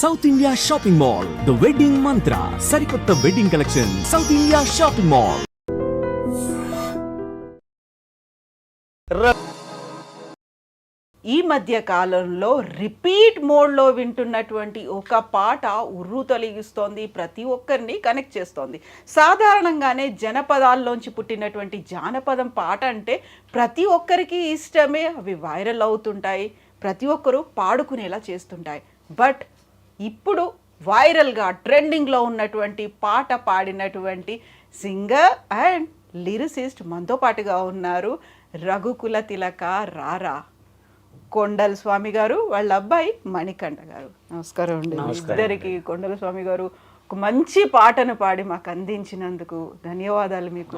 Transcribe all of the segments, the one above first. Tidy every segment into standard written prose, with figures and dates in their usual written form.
South India shopping mall, the wedding మంత్ర, సరికొత్త wedding collection, south India shopping mall. ఈ మధ్య కాలంలో రిపీట్ మోడ్లో వింటున్నటువంటి ఒక పాట ఉర్రు తొలగిస్తోంది, ప్రతి ఒక్కరిని కనెక్ట్ చేస్తోంది. సాధారణంగానే జనపదాల్లోంచి పుట్టినటువంటి జానపదం పాట అంటే ప్రతి ఒక్కరికి ఇష్టమే, అవి వైరల్ అవుతుంటాయి, ప్రతి ఒక్కరూ పాడుకునేలా చేస్తుంటాయి. బట్ ఇప్పుడు వైరల్గా ట్రెండింగ్లో ఉన్నటువంటి పాట పాడినటువంటి సింగర్ అండ్ లిరిసిస్ట్ మనతో పాటుగా ఉన్నారు. రఘుకుల తిలక రారా కొండల స్వామి గారు, వాళ్ళ అబ్బాయి మణికంఠ గారు. నమస్కారం అండి ఇద్దరికి. కొండల స్వామి గారు ఒక మంచి పాటను పాడి మాకు అందించినందుకు ధన్యవాదాలు మీకు.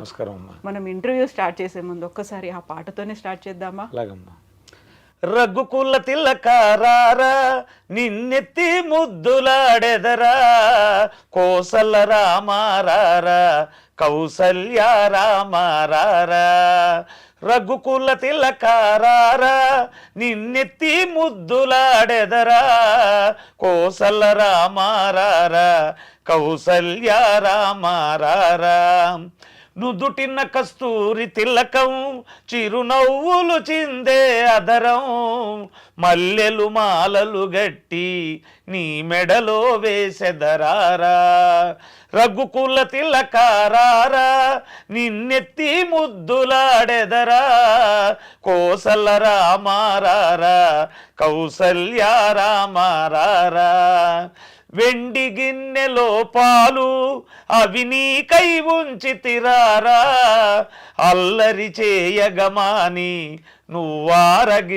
మనం ఇంటర్వ్యూ స్టార్ట్ చేసే ముందు ఒక్కసారి ఆ పాటతోనే స్టార్ట్ చేద్దామా? రఘుకుల తిలక రారా, నిన్నెత్తి ముద్దులాడెదరా, కోసల రామారారా, కౌసల్య రామారారా. రఘుకుల తిలక రారా, నిన్నెత్తి ముద్దులాడెదరా, కోసల రామారారా, కౌసల్య రామారారా. నుదుటిన కస్తూరి తిలకం, చిరునవ్వులు చిందే అదరం, మల్లెలు మాలలు గట్టి నీ మెడలో వేసెదరారా. రఘుకుల తిలక రారా, నిన్నెత్తి ముద్దులాడెదరా, కోసల రామారారా, కౌసల్య రామారారా. వెండి గిన్నెలో పాలు అవి నీకై ఉంచితిరారా, అల్లరి చేయగమాని నువ్వారగించగారారా.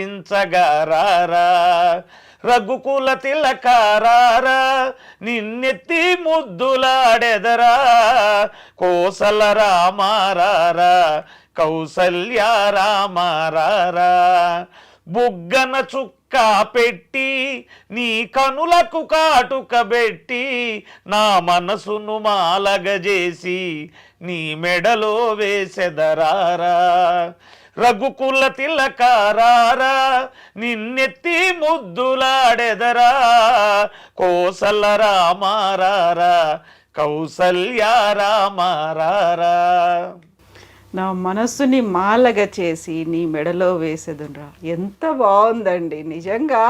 రఘుకుల తిలక రారా, నిన్నెత్తి ముద్దులాడెదరా, కోసల రామారారా, కౌసల్య రామారారా. బుగ్గన చుక్క పెట్టి నీ కనులకు కాటుక పెట్టి, నా మనసును మాలగజేసి నీ మెడలో వేసెదరారా. రఘుకుల తిలక రారా, నిన్నెత్తి ముద్దులాడెదరా, కోసల రామారారా, కౌసల్య రామారారా. నా మనస్సుని మాలగా చేసి నీ మెడలో వేసేదునరా. ఎంత బాగుందండి నిజంగా.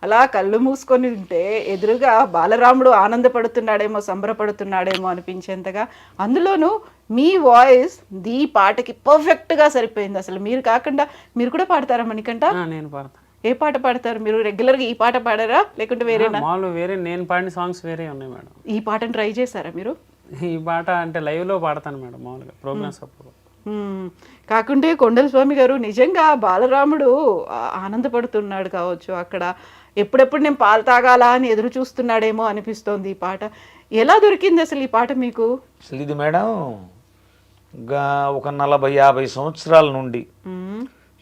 అలా కళ్ళు మూసుకొని ఉంటే ఎదురుగా బాలరాముడు ఆనందపడుతున్నాడేమో, సంబరపడుతున్నాడేమో అనిపించేంతగా. అందులోనూ మీ వాయిస్ ఈ పాటకి పర్ఫెక్ట్గా సరిపోయింది. అసలు మీరు కాకుండా మీరు కూడా పాడతారా మణికంఠ? నేను పాడతాను. ఏ పాట పాడతారు మీరు? రెగ్యులర్గా ఈ పాట పాడారా లేకుంటే వేరేనా? వేరే నేను పాడిన సాంగ్స్ వేరే ఉన్నాయి మేడం. ఈ పాటను ట్రై చేశారా మీరు? ఈ పాట అంటే లైవ్లో పాడతాను మేడం, మామూలుగా ప్రోగ్రామ్స్ అప్పుడు. కాకుంటే కొండల స్వామి గారు నిజంగా బాలరాముడు ఆనందపడుతున్నాడు కావచ్చు అక్కడ. ఎప్పుడెప్పుడు నేను పాలు తాగాలా అని ఎదురు చూస్తున్నాడేమో అనిపిస్తోంది ఈ పాట. ఎలా దొరికింది అసలు ఈ పాట మీకు? అసలు ఇది మేడం ఒక 40-50 సంవత్సరాల నుండి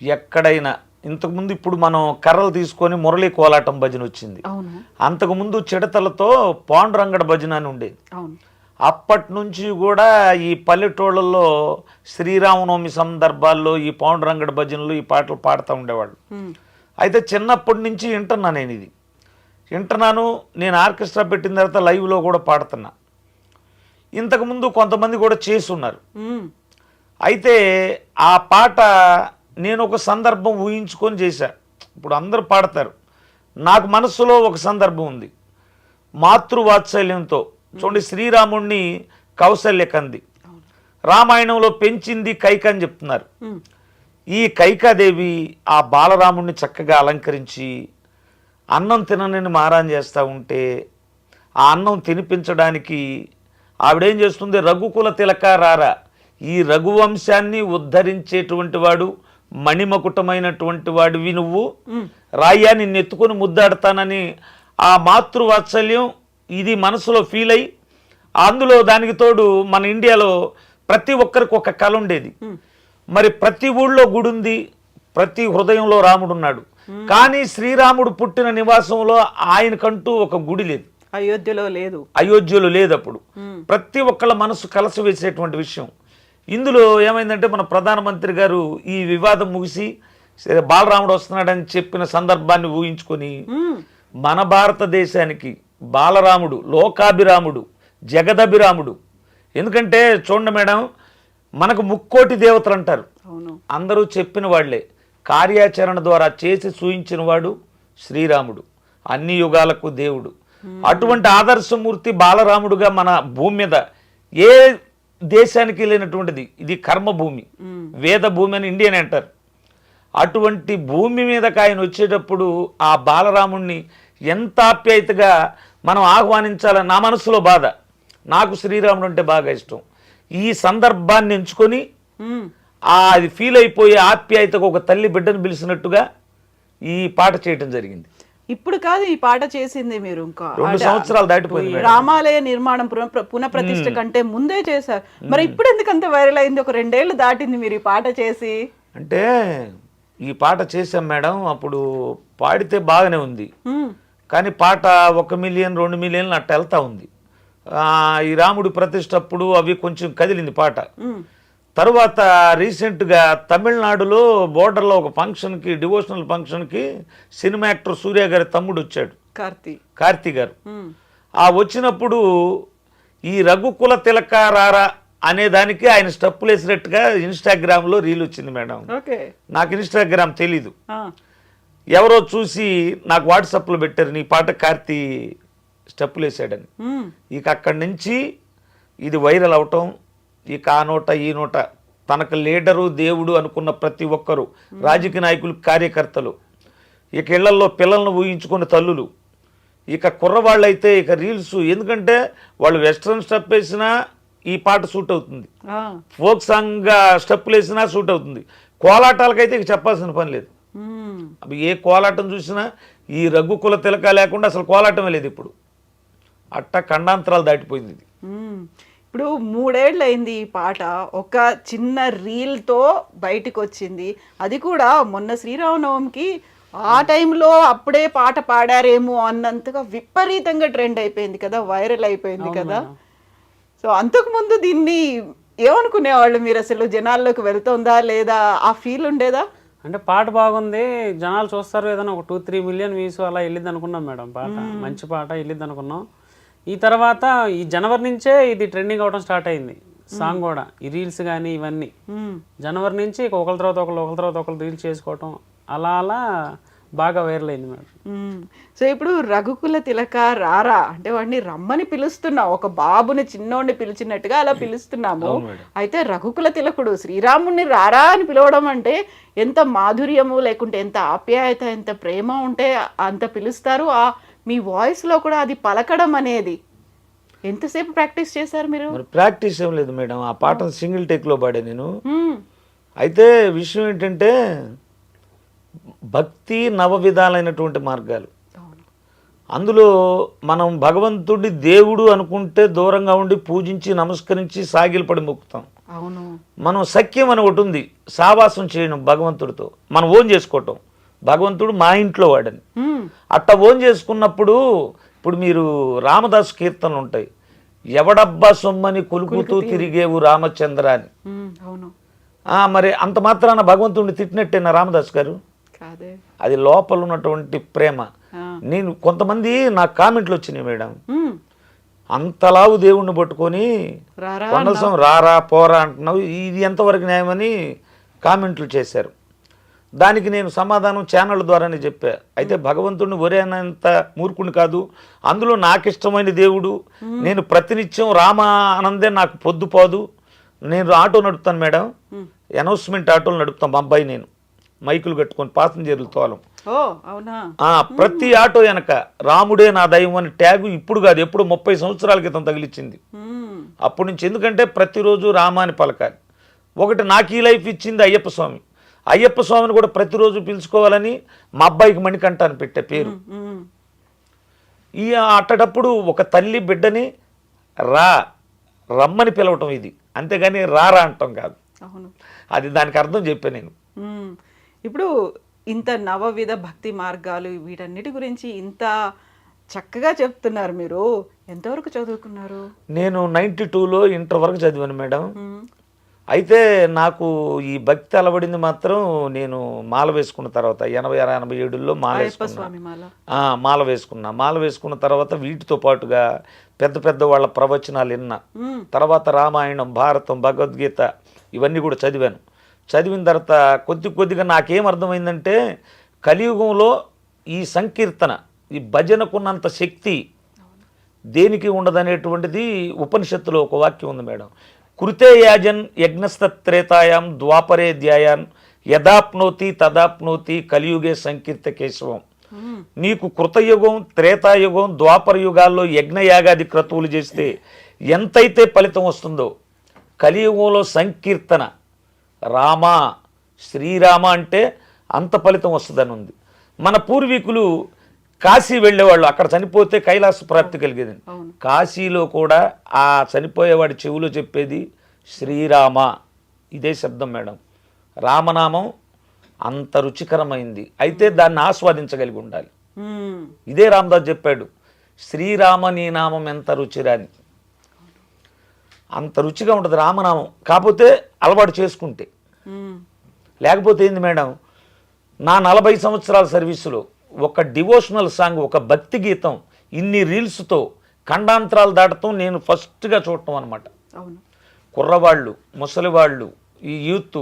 ఎక్కడైనా, ఇంతకుముందు ఇప్పుడు మనం కర్రలు తీసుకొని మురళీ కోలాటం భజన వచ్చింది, అంతకుముందు చిడతలతో పాండురంగడ భజన అని ఉండేది. అప్పటి నుంచి కూడా ఈ పల్లెటూళ్ళల్లో శ్రీరామనవమి సందర్భాల్లో ఈ పాండురంగడ భజనలు ఈ పాటలు పాడుతూ ఉండేవాళ్ళు. అయితే చిన్నప్పటి నుంచి వింటున్నా, నేను నేను ఆర్కెస్ట్రా పెట్టిన తర్వాత లైవ్లో కూడా పాడుతున్నా. ఇంతకుముందు కొంతమంది కూడా చేసున్నారు. అయితే ఆ పాట నేను ఒక సందర్భం ఊహించుకొని చేశా. ఇప్పుడు అందరూ పాడతారు, నాకు మనసులో ఒక సందర్భం ఉంది. మాతృవాత్సల్యంతో చూడండి, శ్రీరాముణ్ణి కౌసల్య కంది, రామాయణంలో పెంచింది కైక అని చెప్తున్నారు. ఈ కైకాదేవి ఆ బాలరాముణ్ణి చక్కగా అలంకరించి అన్నం తినని మారాన్ చేస్తూ ఉంటే, ఆ అన్నం తినిపించడానికి ఆవిడేం చేస్తుంది, రఘుకుల తిలక రారా, ఈ రఘువంశాన్ని ఉద్ధరించేటువంటి వాడు, మణిమకుటమైనటువంటి వాడివి నువ్వు, రాయ్యా నిన్ను ఎత్తుకొని ముద్దాడతానని ఆ మాతృవాత్సల్యం ఇది మనసులో ఫీల్ అయ్యి, అందులో దానికి తోడు మన ఇండియాలో ప్రతి ఒక్కరికి ఒక కళ ఉండేది. మరి ప్రతి ఊళ్ళో గుడి ఉంది, ప్రతి హృదయంలో రాముడు ఉన్నాడు. కానీ శ్రీరాముడు పుట్టిన నివాసంలో ఆయనకంటూ ఒక గుడి లేదు, అయోధ్యలో లేదు. అప్పుడు ప్రతి ఒక్కళ్ళ మనసు కలసి వేసేటువంటి విషయం. ఇందులో ఏమైందంటే మన ప్రధానమంత్రి గారు ఈ వివాదం ముగిసి బాలరాముడు వస్తున్నాడని చెప్పిన సందర్భాన్ని ఊహించుకొని మన భారతదేశానికి బాలరాముడు, లోకాభిరాముడు, జగదభిరాముడు. ఎందుకంటే చూడండి మేడం, మనకు ముక్కోటి దేవతలు అంటారు, అవును. అందరూ చెప్పిన వాళ్లే, కార్యాచరణ ద్వారా చేసి చూయించిన వాడు శ్రీరాముడు, అన్ని యుగాలకు దేవుడు. అటువంటి ఆదర్శమూర్తి బాలరాముడుగా మన భూమి మీద ఏ దేశానికి లేనటువంటిది, ఇది కర్మభూమి, వేద భూమి అని ఇండియన్ అంటారు. అటువంటి భూమి మీదకి ఆయన వచ్చేటప్పుడు ఆ బాలరాముణ్ణి ఎంత ఆప్యాయతగా మనం ఆహ్వానించాలని నా మనసులో బాధ. నాకు శ్రీరాముడు అంటే బాగా ఇష్టం. ఈ సందర్భాన్ని ఎంచుకొని అది ఫీల్ అయిపోయే ఆప్యాయతకు ఒక తల్లి బిడ్డను పిలిచినట్టుగా ఈ పాట చేయటం జరిగింది. ఇప్పుడు కాదు ఈ పాట చేసింది మీరు, ఇంకా 2 సంవత్సరాలు దాటిపోయింది. రామాలయ నిర్మాణం పునఃప్రతిష్ఠ కంటే ముందే చేశారు. మరి ఇప్పుడు ఎందుకంత వైరల్ అయింది? ఒక 2 ఏళ్ళు దాటింది మీరు ఈ పాట చేసి. అంటే ఈ పాట చేసాం మేడం, అప్పుడు పాడితే బాగానే ఉంది, కానీ పాట 1 మిలియన్ 2 మిలియన్లు అట్ట వెళ్తా ఉంది. ఈ రాముడి ప్రతిష్ఠ అప్పుడు అవి కొంచెం కదిలింది పాట. తర్వాత రీసెంట్గా తమిళనాడులో బోర్డర్లో ఒక ఫంక్షన్కి, డివోషనల్ ఫంక్షన్కి సినిమా యాక్టర్ సూర్య గారి తమ్ముడు వచ్చాడు, కార్తీ గారు. వచ్చినప్పుడు ఈ రఘుకుల తిలక రారా అనే దానికి ఆయన స్టెప్పులు వేసినట్టుగా ఇన్స్టాగ్రామ్లో రీల్ వచ్చింది మేడం. నాకు ఇన్స్టాగ్రామ్ తెలీదు, ఎవరో చూసి నాకు వాట్సాప్లో పెట్టారు, నీ పాట కార్తీ స్టెప్పులు వేసాడని. ఇక అక్కడి నుంచి ఇది వైరల్ అవటం, ఇక ఆ నోట ఈ నోట తనకు లీడరు దేవుడు అనుకున్న ప్రతి ఒక్కరు, రాజకీయ నాయకులు, కార్యకర్తలు, ఇక ఇళ్లల్లో పిల్లలను ఊహించుకున్న తల్లులు, ఇక కుర్రవాళ్ళు అయితే ఇక రీల్స్. ఎందుకంటే వాళ్ళు వెస్ట్రన్ స్టెప్ వేసినా ఈ పాట సూట్ అవుతుంది, ఫోక్ సాంగ్ స్టెప్పులు వేసినా సూట్ అవుతుంది. కోలాటాలకైతే ఇక చెప్పాల్సిన పని లేదు. అవి ఏ కోలాటం చూసినా ఈ రఘుకుల తిలక లేకుండా అసలు కోలాటమే లేదు ఇప్పుడు. అట్ట ఖండాంతరాలు దాటిపోయింది ఇది. ఇప్పుడు 3 ఏళ్ళు అయింది ఈ పాట, ఒక చిన్న రీల్తో బయటికి వచ్చింది. అది కూడా మొన్న శ్రీరామనవమికి ఆ టైంలో అప్పుడే పాట పాడారేమో అన్నంతగా విపరీతంగా ట్రెండ్ అయిపోయింది కదా, వైరల్ అయిపోయింది కదా. సో అంతకుముందు దీన్ని ఏమనుకునేవాళ్ళు మీరు? అసలు జనాల్లోకి వెళ్తుందా లేదా, ఆ ఫీల్ ఉండేదా? అంటే పాట బాగుంది, జనాలు చూస్తారు, ఏదైనా ఒక 2-3 మిలియన్ వ్యూస్ అలా వెళ్ళిద్ది అనుకున్నాం మేడం. పాట మంచి పాట వెళ్ళిద్ది అనుకున్నాం. ఈ తర్వాత ఈ జనవరి నుంచే ఇది ట్రెండింగ్ అవడం స్టార్ట్ అయింది సాంగ్ కూడా. ఈ రీల్స్ కానీ ఇవన్నీ జనవరి నుంచి ఒకరి తర్వాత ఒకరు రీల్స్ చేసుకోవటం అలా అలా బాగా వైరల్ అయింది మేడం. సో ఇప్పుడు రఘుకుల తిలక రారా అంటే వాడిని రమ్మని పిలుస్తున్నాం, ఒక బాబుని చిన్నోడిని పిలిచినట్టుగా అలా పిలుస్తున్నాము. అయితే రఘుకుల తిలకుడు శ్రీరాముడిని రారా అని పిలవడం అంటే ఎంత మాధుర్యము, లేకుంటే ఎంత ఆప్యాయత, ఎంత ప్రేమ ఉంటే అంత పిలుస్తారు. మీ వాయిస్లో కూడా అది పలకడం అనేది ఎంతసేపు ప్రాక్టీస్ చేశారు మీరు? ప్రాక్టీస్ ఏం లేదు మేడం, ఆ పాట సింగిల్ టేక్లో పాడా నేను. అయితే విషయం ఏంటంటే భక్తి నవ విధాలైనటువంటి మార్గాలు. అందులో మనం భగవంతుడి దేవుడు అనుకుంటే దూరంగా ఉండి పూజించి నమస్కరించి సాగిలపడి మొక్కుతాం. మనం సఖ్యం అని ఒకటి ఉంది, సావాసం చేయడం భగవంతుడితో, మనం ఓన్ చేసుకోవటం. భగవంతుడు మా ఇంట్లో వాడని అట్ట ఓన్ చేసుకున్నప్పుడు, ఇప్పుడు మీరు రామదాసు కీర్తనలు ఉంటాయి, ఎవడబ్బా సొమ్మని కొలుకుతూ తిరిగేవు రామచంద్ర అని. మరి అంత మాత్రాన భగవంతుడిని తిట్టినట్టేనా రామదాస్ గారు? అది లోపల ఉన్నటువంటి ప్రేమ. నేను కొంతమంది నాకు కామెంట్లు వచ్చినాయి మేడం, అంతలావు దేవుణ్ణి పట్టుకొని కొండసం రారా పోరా అంటున్నావు, ఇది ఎంతవరకు న్యాయమని కామెంట్లు చేశారు. దానికి నేను సమాధానం ఛానల్ ద్వారానే చెప్పా. అయితే భగవంతుడిని ఒరే అన్నంత మూర్ఖుని కాదు, అందులో నాకు ఇష్టమైన దేవుడు. నేను ప్రతినిత్యం రామ ఆనందే నాకు పొద్దుపోదు. నేను ఆటో నడుపుతాను మేడం, అనౌన్స్మెంట్ ఆటోలు నడుపుతాం. మా అబ్బాయి నేను మైకులు కట్టుకొని పాసింజర్లు తోలం. ప్రతి ఆటో వెనక రాముడే నా దైవం అని ట్యాగు ఇప్పుడు కాదు, ఎప్పుడు 30 సంవత్సరాల క్రితం తగిలిచ్చింది. అప్పటి నుంచి ఎందుకంటే ప్రతిరోజు రామాని పలకాలి. ఒకటి నాకు ఈ లైఫ్ ఇచ్చింది అయ్యప్ప స్వామి. అయ్యప్ప స్వామిని కూడా ప్రతిరోజు పిలుచుకోవాలని మా అబ్బాయికి మణికంఠ అని పెట్టే పేరు. ఈ అట్టటప్పుడు ఒక తల్లి బిడ్డని రమ్మని పిలవటం ఇది, అంతేగాని రారా అంటాం కాదు. అది దానికి అర్థం చెప్పా నేను. ఇప్పుడు ఇంత నవవిధ భక్తి మార్గాలు వీటన్నిటి గురించి ఇంత చక్కగా చెప్తున్నారు మీరు. ఎంతవరకు చదువుకున్నారు? నేను 92లో ఇంటర్ వరకు చదివాను మేడం. అయితే నాకు ఈ భక్తి అలవడింది మాత్రం నేను మాల వేసుకున్న తర్వాత 86-87లో మాల వేసుకున్నా. స్వామి మాల. మాల వేసుకున్నా. మాల వేసుకున్న తర్వాత వీటితో పాటుగా పెద్ద పెద్ద వాళ్ళ ప్రవచనాలు విన్నా. తర్వాత రామాయణం, భారతం, భగవద్గీత ఇవన్నీ కూడా చదివాను. చదివిన తర్వాత కొద్దిగా నాకేం అర్థమైందంటే కలియుగంలో ఈ సంకీర్తన, ఈ భజనకున్నంత శక్తి దేనికి ఉండదనేటువంటిది ఉపనిషత్తులో ఒక వాక్యం ఉంది మేడం. కృతే యాజన్ యజ్ఞస్తత్రేతాయాం ద్వాపరే ధ్యాయాన్ యదాప్నోతి తదాప్నోతి కలియుగే సంకీర్త కేశవం. నీకు కృతయుగం, త్రేతాయుగం, ద్వాపర యుగాల్లో యజ్ఞయాగాది క్రతువులు చేస్తే ఎంతైతే ఫలితం వస్తుందో కలియుగంలో సంకీర్తన రామ, శ్రీరామ అంటే అంత ఫలితం వస్తుందని ఉంది. మన పూర్వీకులు కాశీ వెళ్ళేవాళ్ళు, అక్కడ చనిపోతే కైలాస ప్రాప్తి కలిగేది. కాశీలో కూడా ఆ చనిపోయేవాడి చెవులో చెప్పేది శ్రీరామ, ఇదే శబ్దం మేడం. రామనామం అంత రుచికరమైంది, అయితే దాన్ని ఆస్వాదించగలిగి ఉండాలి. ఇదే రామదాస్ చెప్పాడు, శ్రీరామ నీ నామం ఎంత రుచిరాని. అంత రుచిగా ఉంటుంది రామనామం, కాకపోతే అలవాటు చేసుకుంటే. లేకపోతే ఏంది మేడం, నా 40 సంవత్సరాల సర్వీసులో ఒక డివోషనల్ సాంగ్, ఒక భక్తి గీతం ఇన్ని రీల్స్తో ఖండాంతరాలు దాటతం నేను ఫస్ట్గా చూడటం అనమాట. కుర్రవాళ్ళు, ముసలివాళ్ళు, ఈ యూత్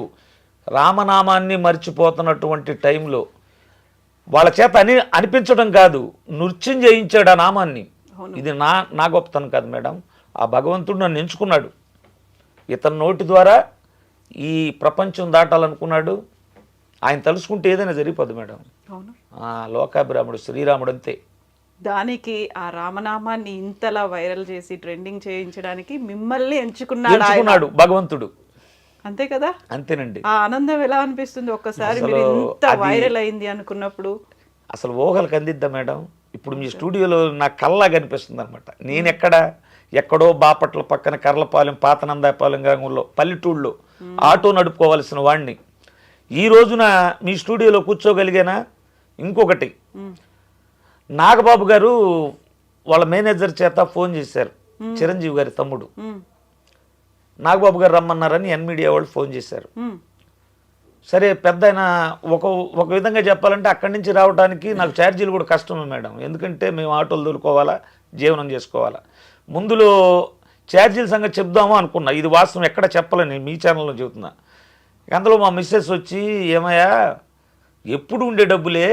రామనామాన్ని మర్చిపోతున్నటువంటి టైంలో వాళ్ళ చేత అనిపించడం కాదు, నృత్యం చేయించాడు ఆ నామాన్ని. ఇది నా గొప్పతనం కాదు మేడం, ఆ భగవంతుడు నన్ను ఎంచుకున్నాడు. ఇతని నోటి ద్వారా ఈ ప్రపంచం దాటాలనుకున్నాడు. ఆయన తలుసుకుంటే ఏదైనా జరిగిపోదు మేడం. లోకాభిరాముడు శ్రీరాముడు అంతే. దానికి ఆ రామనామాన్ని ఇంతలా వైరల్ చేసి ట్రెండింగ్ చేయించడానికి మిమ్మల్ని ఎంచుకున్నాడు భగవంతుడు. అంతే కదా? అంతేనండి. ఆ ఆనందం ఎలా అనిపిస్తుంది ఒక్కసారి మీరు ఇంత వైరల్ అయింది అనుకున్నప్పుడు? అసలు ఊహలకు అందిద్దా మేడం. ఇప్పుడు మీ స్టూడియోలో నా కల్లా కనిపిస్తుంది అనమాట. నేను ఎక్కడో బాపట్ల పక్కన కర్లపాలెం, పాతనందాపాలెం గ్రామంలో పల్లెటూళ్ళలో ఆటో నడుపుకోవాల్సిన వాడిని ఈ రోజున మీ స్టూడియోలో కూర్చోగలిగానా? ఇంకొకటి, నాగబాబు గారు వాళ్ళ మేనేజర్ చేత ఫోన్ చేశారు, చిరంజీవి గారి తమ్ముడు. నాగబాబు గారు రమ్మన్నారని మీడియా వాళ్ళు ఫోన్ చేశారు. సరే, పెద్ద ఒక విధంగా చెప్పాలంటే అక్కడి నుంచి రావడానికి నాకు ఛార్జీలు కూడా కష్టమే మేడం. ఎందుకంటే మేము ఆటోలు దొరుకోవాలా, జీవనం చేసుకోవాలా. ముందులో ఛార్జీల సంగతి చెప్దామా అనుకున్నా, ఇది వాస్తవం ఎక్కడ చెప్పలేని మీ ఛానల్లో చెబుతున్నా. అందులో మా మిస్సెస్ వచ్చి, ఏమయ్యా ఎప్పుడు ఉండే డబ్బులే,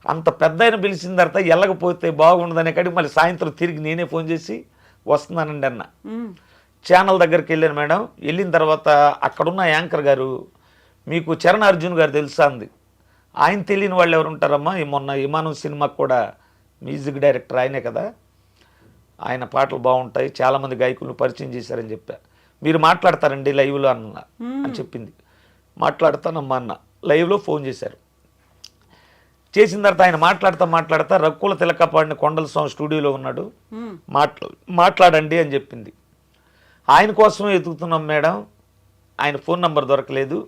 అంత పెద్ద ఆయన పిలిచిన తర్వాత వెళ్ళకపోతే బాగుండదనే కాడికి మళ్ళీ సాయంత్రం తిరిగి నేనే ఫోన్ చేసి వస్తున్నానండి అన్న. ఛానల్ దగ్గరికి వెళ్ళాను మేడం. వెళ్ళిన తర్వాత అక్కడున్న యాంకర్ గారు, మీకు చరణ్ అర్జున్ గారు తెలుసా అంది. ఆయన తెలియని వాళ్ళు ఎవరు ఉంటారమ్మా, మొన్న విమానం సినిమాకు కూడా మ్యూజిక్ డైరెక్టర్ ఆయనే కదా, ఆయన పాటలు బాగుంటాయి, చాలామంది గాయకులను పరిచయం చేశారని చెప్పా. మీరు మాట్లాడతారండి లైవ్లో అన్న అని చెప్పింది. మాట్లాడతానమ్మా అన్న. లైవ్లో ఫోన్ చేశారు. చేసిన తర్వాత ఆయన మాట్లాడతా రక్కుల తిలకపాడిని కొండల స్వామి స్టూడియోలో ఉన్నాడు, మాట్లాడండి అని చెప్పింది. ఆయన కోసమే ఎదుగుతున్నాం మేడం, ఆయన ఫోన్ నంబర్ దొరకలేదు,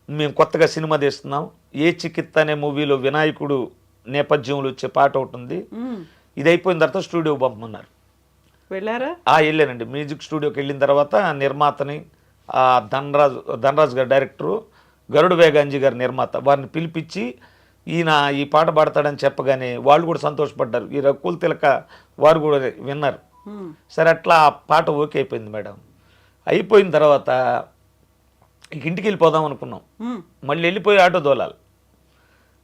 మేము కొత్తగా సినిమా తీస్తున్నాం, ఏ చికిత్స అనే మూవీలో వినాయకుడు నేపథ్యంలో వచ్చే పాట ఒకటి ఉంది, ఇది అయిపోయిన తర్వాత స్టూడియో పంపమన్నారు. వెళ్ళారా? వెళ్ళానండి. మ్యూజిక్ స్టూడియోకి వెళ్ళిన తర్వాత నిర్మాతని, ధనరాజ్ గారు డైరెక్టరు, గరుడు వేగాంజీ గారు నిర్మాత, వారిని పిలిపించి ఈయన ఈ పాట పాడతాడని చెప్పగానే వాళ్ళు కూడా సంతోషపడ్డారు. ఈ రకుల్ తిలక వారు కూడా విన్నారు. సరే, అట్లా ఆ పాట ఓకే అయిపోయింది మేడం. అయిపోయిన తర్వాత ఇంటికి వెళ్ళిపోదాం అనుకున్నాం. మళ్ళీ వెళ్ళిపోయి ఆటో దోలాలి.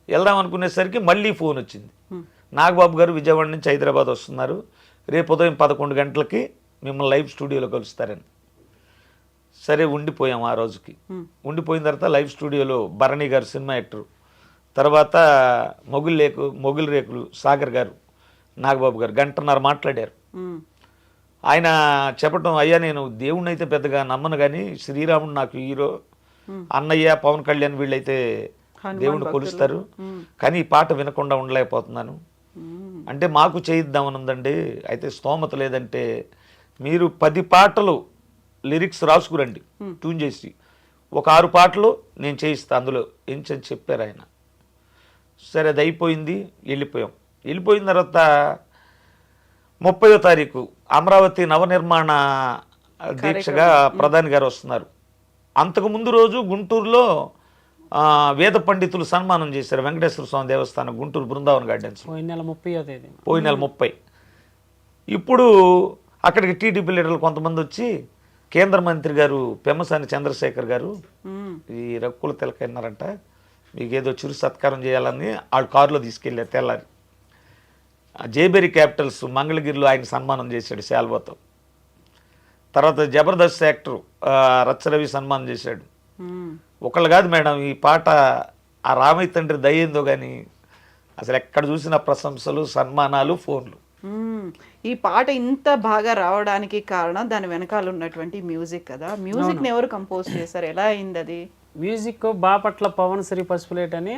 వెళ్దాం అనుకునేసరికి మళ్ళీ ఫోన్ వచ్చింది, నాగబాబు గారు విజయవాడ నుంచి హైదరాబాద్ వస్తున్నారు, రేపు ఉదయం 11 గంటలకి మిమ్మల్ని లైవ్ స్టూడియోలో కలుస్తారని. సరే, ఉండిపోయాం. ఆ రోజుకి ఉండిపోయిన తర్వాత లైవ్ స్టూడియోలో భరణి గారు సినిమా యాక్టరు, తర్వాత మొగుల్ రేకులు సాగర్ గారు, నాగబాబు గారు 1.5 గంట మాట్లాడారు. ఆయన చెప్పటం, అయ్యా నేను దేవుణ్ణి అయితే పెద్దగా నమ్మను కానీ శ్రీరాముడు నాకు హీరో, అన్నయ్య పవన్ కళ్యాణ్ వీళ్ళైతే దేవుణ్ణి కొలుస్తారు, కానీ ఈ పాట వినకుండా ఉండలేకపోతున్నాను అంటే మాకు చేయిద్దామని ఉందండి. అయితే స్తోమత లేదంటే మీరు 10 పాటలు లిరిక్స్ రాసుకురండి ట్యూన్ చేసి, ఒక 6 పాటలు నేను చేయిస్తా అందులో ఎంచని చెప్పారు ఆయన. సరే, అది అయిపోయింది. వెళ్ళిపోయిన తర్వాత 30వ తారీఖు అమరావతి నవనిర్మాణ దీక్షగా ప్రధాని గారు వస్తున్నారు. అంతకుముందు రోజు గుంటూరులో వేద పండితులు సన్మానం చేశారు వెంకటేశ్వర స్వామి దేవస్థానం గుంటూరు బృందావన్ గార్డెన్స్ పోయిన నెల 30వ తేదీ. పోయిన నెల 30. ఇప్పుడు అక్కడికి టీడీపీ లీడర్లు కొంతమంది వచ్చి కేంద్ర మంత్రి గారు పెమ్మసాని చంద్రశేఖర్ గారు ఈ రక్కుల తిలకన్నారంట, మీకు ఏదో చిరు సత్కారం చేయాలని వాళ్ళ కారులో తీసుకెళ్ళారు తెల్లారి. జేబేరి క్యాపిటల్స్ మంగళగిరిలో ఆయన సన్మానం చేశాడు శాల్వాతో. తర్వాత జబర్దస్త్ యాక్టర్ రచ్చరవి సన్మానం చేశాడు. ఒకళ్ళు కాదు మేడం, ఈ పాట ఆ రామయ్య తండ్రి దయ్యేందో కానీ అసలు ఎక్కడ చూసిన ప్రశంసలు, సన్మానాలు, ఫోన్లు. ఈ పాట ఇంత బాగా రావడానికి కారణం దాని వెనకాల ఉన్నటువంటి మ్యూజిక్ కదా. మ్యూజిక్ ని ఎవరు కంపోజ్ చేశారు, ఎలా అయింది అది? మ్యూజిక్ బాపట్ల పవన్ శ్రీ పసుపులేట్ అని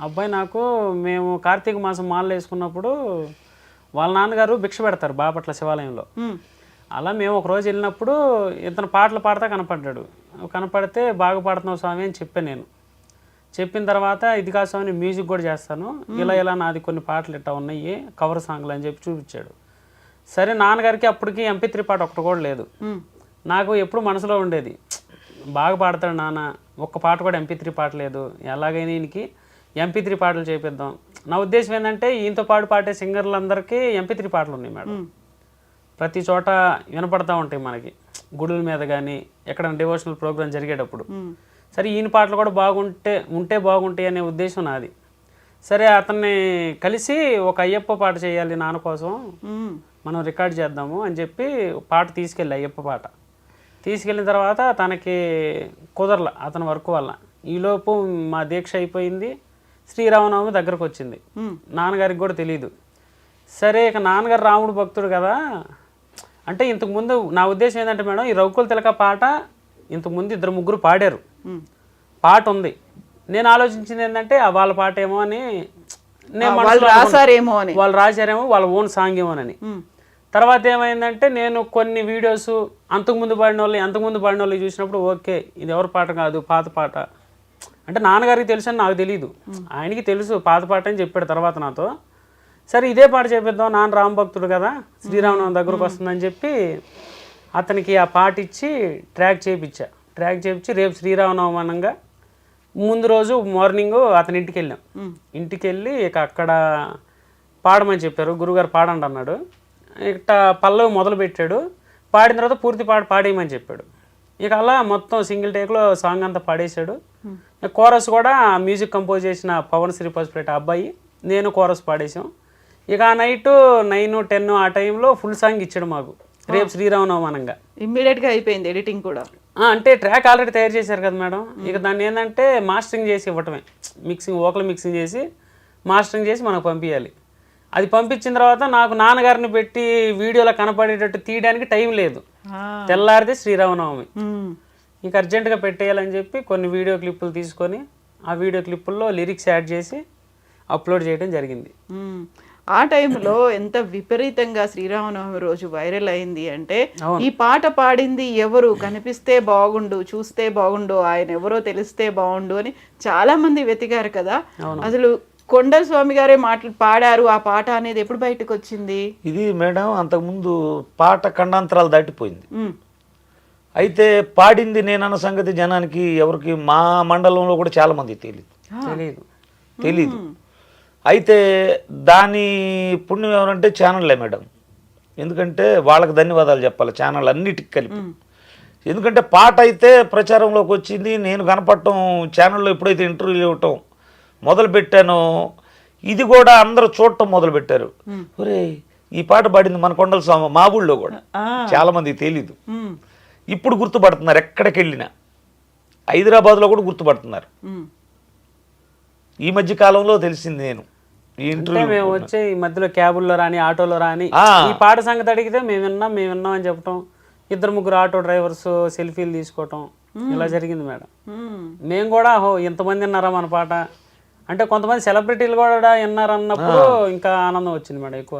అబ్బాయి. నాకు మేము కార్తీక మాసం మాలలు వేసుకున్నప్పుడు వాళ్ళ నాన్నగారు భిక్ష పెడతారు బాపట్ల శివాలయంలో. అలా మేము ఒక రోజు వెళ్ళినప్పుడు ఇతను పాటలు పాడతా కనపడ్డాడు. కనపడితే బాగా పాడుతున్నావు స్వామి అని చెప్పాను నేను. చెప్పిన తర్వాత ఇది కాదు స్వామి నేను మ్యూజిక్ కూడా చేస్తాను, ఇలా నాది కొన్ని పాటలు ఇట్టా ఉన్నాయి కవర్ సాంగ్లు అని చెప్పి చూపించాడు. సరే నాన్నగారికి అప్పటికి MP3 పాట ఒకటి కూడా లేదు. నాకు ఎప్పుడు మనసులో ఉండేది బాగా పాడతాడు నాన్న, ఒక్క పాట కూడా MP3 పాట లేదు, ఎలాగైనా ఈయనకి MP3 పాటలు చేపిద్దాం. నా ఉద్దేశం ఏంటంటే ఈయనతో పాటే సింగర్లందరికీ MP3 పాటలు ఉన్నాయి మేడం. ప్రతి చోట వినపడతా ఉంటాయి మనకి, గుడుల మీద కానీ ఎక్కడైనా డివోషనల్ ప్రోగ్రామ్ జరిగేటప్పుడు. సరే ఈయన పాటలు కూడా ఉంటే బాగుంటాయి అనే ఉద్దేశం నాది. సరే అతన్ని కలిసి ఒక అయ్యప్ప పాట చేయాలి నాన్న కోసం, మనం రికార్డ్ చేద్దాము అని చెప్పి పాట తీసుకెళ్ళి అయ్యప్ప పాట తీసుకెళ్ళిన తర్వాత తనకి కుదరల అతని వర్క్ వల్ల. ఈలోపు మా దీక్ష అయిపోయింది, శ్రీరామనవమి దగ్గరకు వచ్చింది. నాన్నగారికి కూడా తెలియదు. సరే ఇక నాన్నగారు రాముడు భక్తుడు కదా అంటే, ఇంతకుముందు నా ఉద్దేశం ఏంటంటే మేడం, ఈ రఘుకుల తిలక పాట ఇంతకుముందు 2-3 పాడారు, పాట ఉంది. నేను ఆలోచించింది ఏంటంటే వాళ్ళ పాట ఏమో అని, వాళ్ళు రాశారేమో వాళ్ళ ఓన్ సాంగ్ ఏమోనని. తర్వాత ఏమైందంటే నేను కొన్ని వీడియోస్ అంతకుముందు పాడిన వాళ్ళు చూసినప్పుడు ఓకే ఇది ఎవరి పాట కాదు పాత పాట అంటే నాన్నగారికి తెలుసు అని నాకు తెలియదు, ఆయనకి తెలుసు పాత పాట అని చెప్పాడు తర్వాత నాతో. సరే ఇదే పాట చేపిద్దాం, నాన్న రామభక్తుడు కదా శ్రీరామనవమి దగ్గరకు వస్తుందని చెప్పి అతనికి ఆ పాట ఇచ్చి ట్రాక్ చేయించి రేపు శ్రీరామనవమి అనగా ముందు రోజు మార్నింగ్ అతని ఇంటికి వెళ్ళాం. ఇంటికి వెళ్ళి ఇక అక్కడ పాడమని చెప్పారు, గురుగారు పాడండి అన్నాడు. ఇక పల్లవి మొదలు పెట్టాడు, పాడిన తర్వాత పూర్తి పాట పాడేయమని చెప్పాడు. ఇక అలా మొత్తం సింగిల్ టేక్లో సాంగ్ అంతా పాడేశాడు. కోరస్ కూడా మ్యూజిక్ కంపోజ్ చేసిన పవన్ శ్రీ పసుపులేట అబ్బాయి, నేను కోరస్ పాడేసాం. ఇక ఆ నైట్ 9-10 ఆ టైంలో ఫుల్ సాంగ్ ఇచ్చాడు మాకు, రేపు శ్రీరామనవమి అనంగా. ఇమ్మీడియట్గా అయిపోయింది ఎడిటింగ్ కూడా. అంటే ట్రాక్ ఆల్రెడీ తయారు చేశారు కదా మేడం, ఇక దాన్ని ఏంటంటే మాస్టరింగ్ చేసి ఇవ్వటమే, వోకల్ మిక్సింగ్ చేసి మాస్టరింగ్ చేసి మనకు పంపించాలి. అది పంపించిన తర్వాత నాకు నాన్నగారిని పెట్టి వీడియోలో కనపడేటట్టు తీయడానికి టైం లేదు, తెల్లారితే శ్రీరామనవమి. ఇంకా అర్జెంటుగా పెట్టేయాలని చెప్పి కొన్ని వీడియో క్లిప్పులు తీసుకొని ఆ వీడియో క్లిప్పుల్లో లిరిక్స్ యాడ్ చేసి అప్లోడ్ చేయడం జరిగింది. ఆ టైంలో ఎంత విపరీతంగా శ్రీరామనవమి రోజు వైరల్ అయింది అంటే, ఈ పాట పాడింది ఎవరు, కనిపిస్తే బాగుండు, చూస్తే బాగుండు, ఆయన ఎవరో తెలిస్తే బాగుండు అని చాలా మంది వెతికారు కదా. అసలు కొండల స్వామి గారే పాడారు ఆ పాట అనేది ఎప్పుడు బయటకు వచ్చింది? ఇది మేడం అంతకుముందు పాట ఖండాంతరాలు దాటిపోయింది. అయితే పాడింది నేనన్న సంగతి జనానికి ఎవరికి మా మండలంలో కూడా చాలా మంది తెలీదు. అయితే దాని పుణ్యం ఎవరంటే ఛానళ్ళే మేడం, ఎందుకంటే వాళ్ళకి ధన్యవాదాలు చెప్పాలి ఛానల్ అన్నిటికి కలిపి. ఎందుకంటే పాట అయితే ప్రచారంలోకి వచ్చింది, నేను కనపడటం ఛానల్లో ఎప్పుడైతే ఇంటర్వ్యూలు ఇవ్వటం మొదలుపెట్టానో ఇది కూడా అందరూ చూడటం మొదలుపెట్టారు. ఒరే ఈ పాట పాడింది మన కొండల స్వామి, మా ఊళ్ళో కూడా చాలా మందికి తెలీదు. ఇప్పుడు గుర్తుపడుతున్నారు, ఎక్కడికి వెళ్ళినా హైదరాబాద్లో కూడా గుర్తుపడుతున్నారు. ఈ మధ్య కాలంలో తెలిసింది నేను ఈ ఇంటర్వ్యూ. మేము వచ్చే ఈ మధ్యలో క్యాబుల్లో రాని ఆటోలో రాని ఈ పాట సంగతి అడిగితే మేము విన్నాం అని చెప్పటం, 2-3 ఆటో డ్రైవర్స్ సెల్ఫీలు తీసుకోవటం ఇలా జరిగింది మేడం. మేము కూడా ఇంతమంది విన్నారా మన పాట అంటే, కొంతమంది సెలబ్రిటీలు కూడా విన్నారన్నప్పుడు ఇంకా ఆనందం వచ్చింది మేడం ఎక్కువ.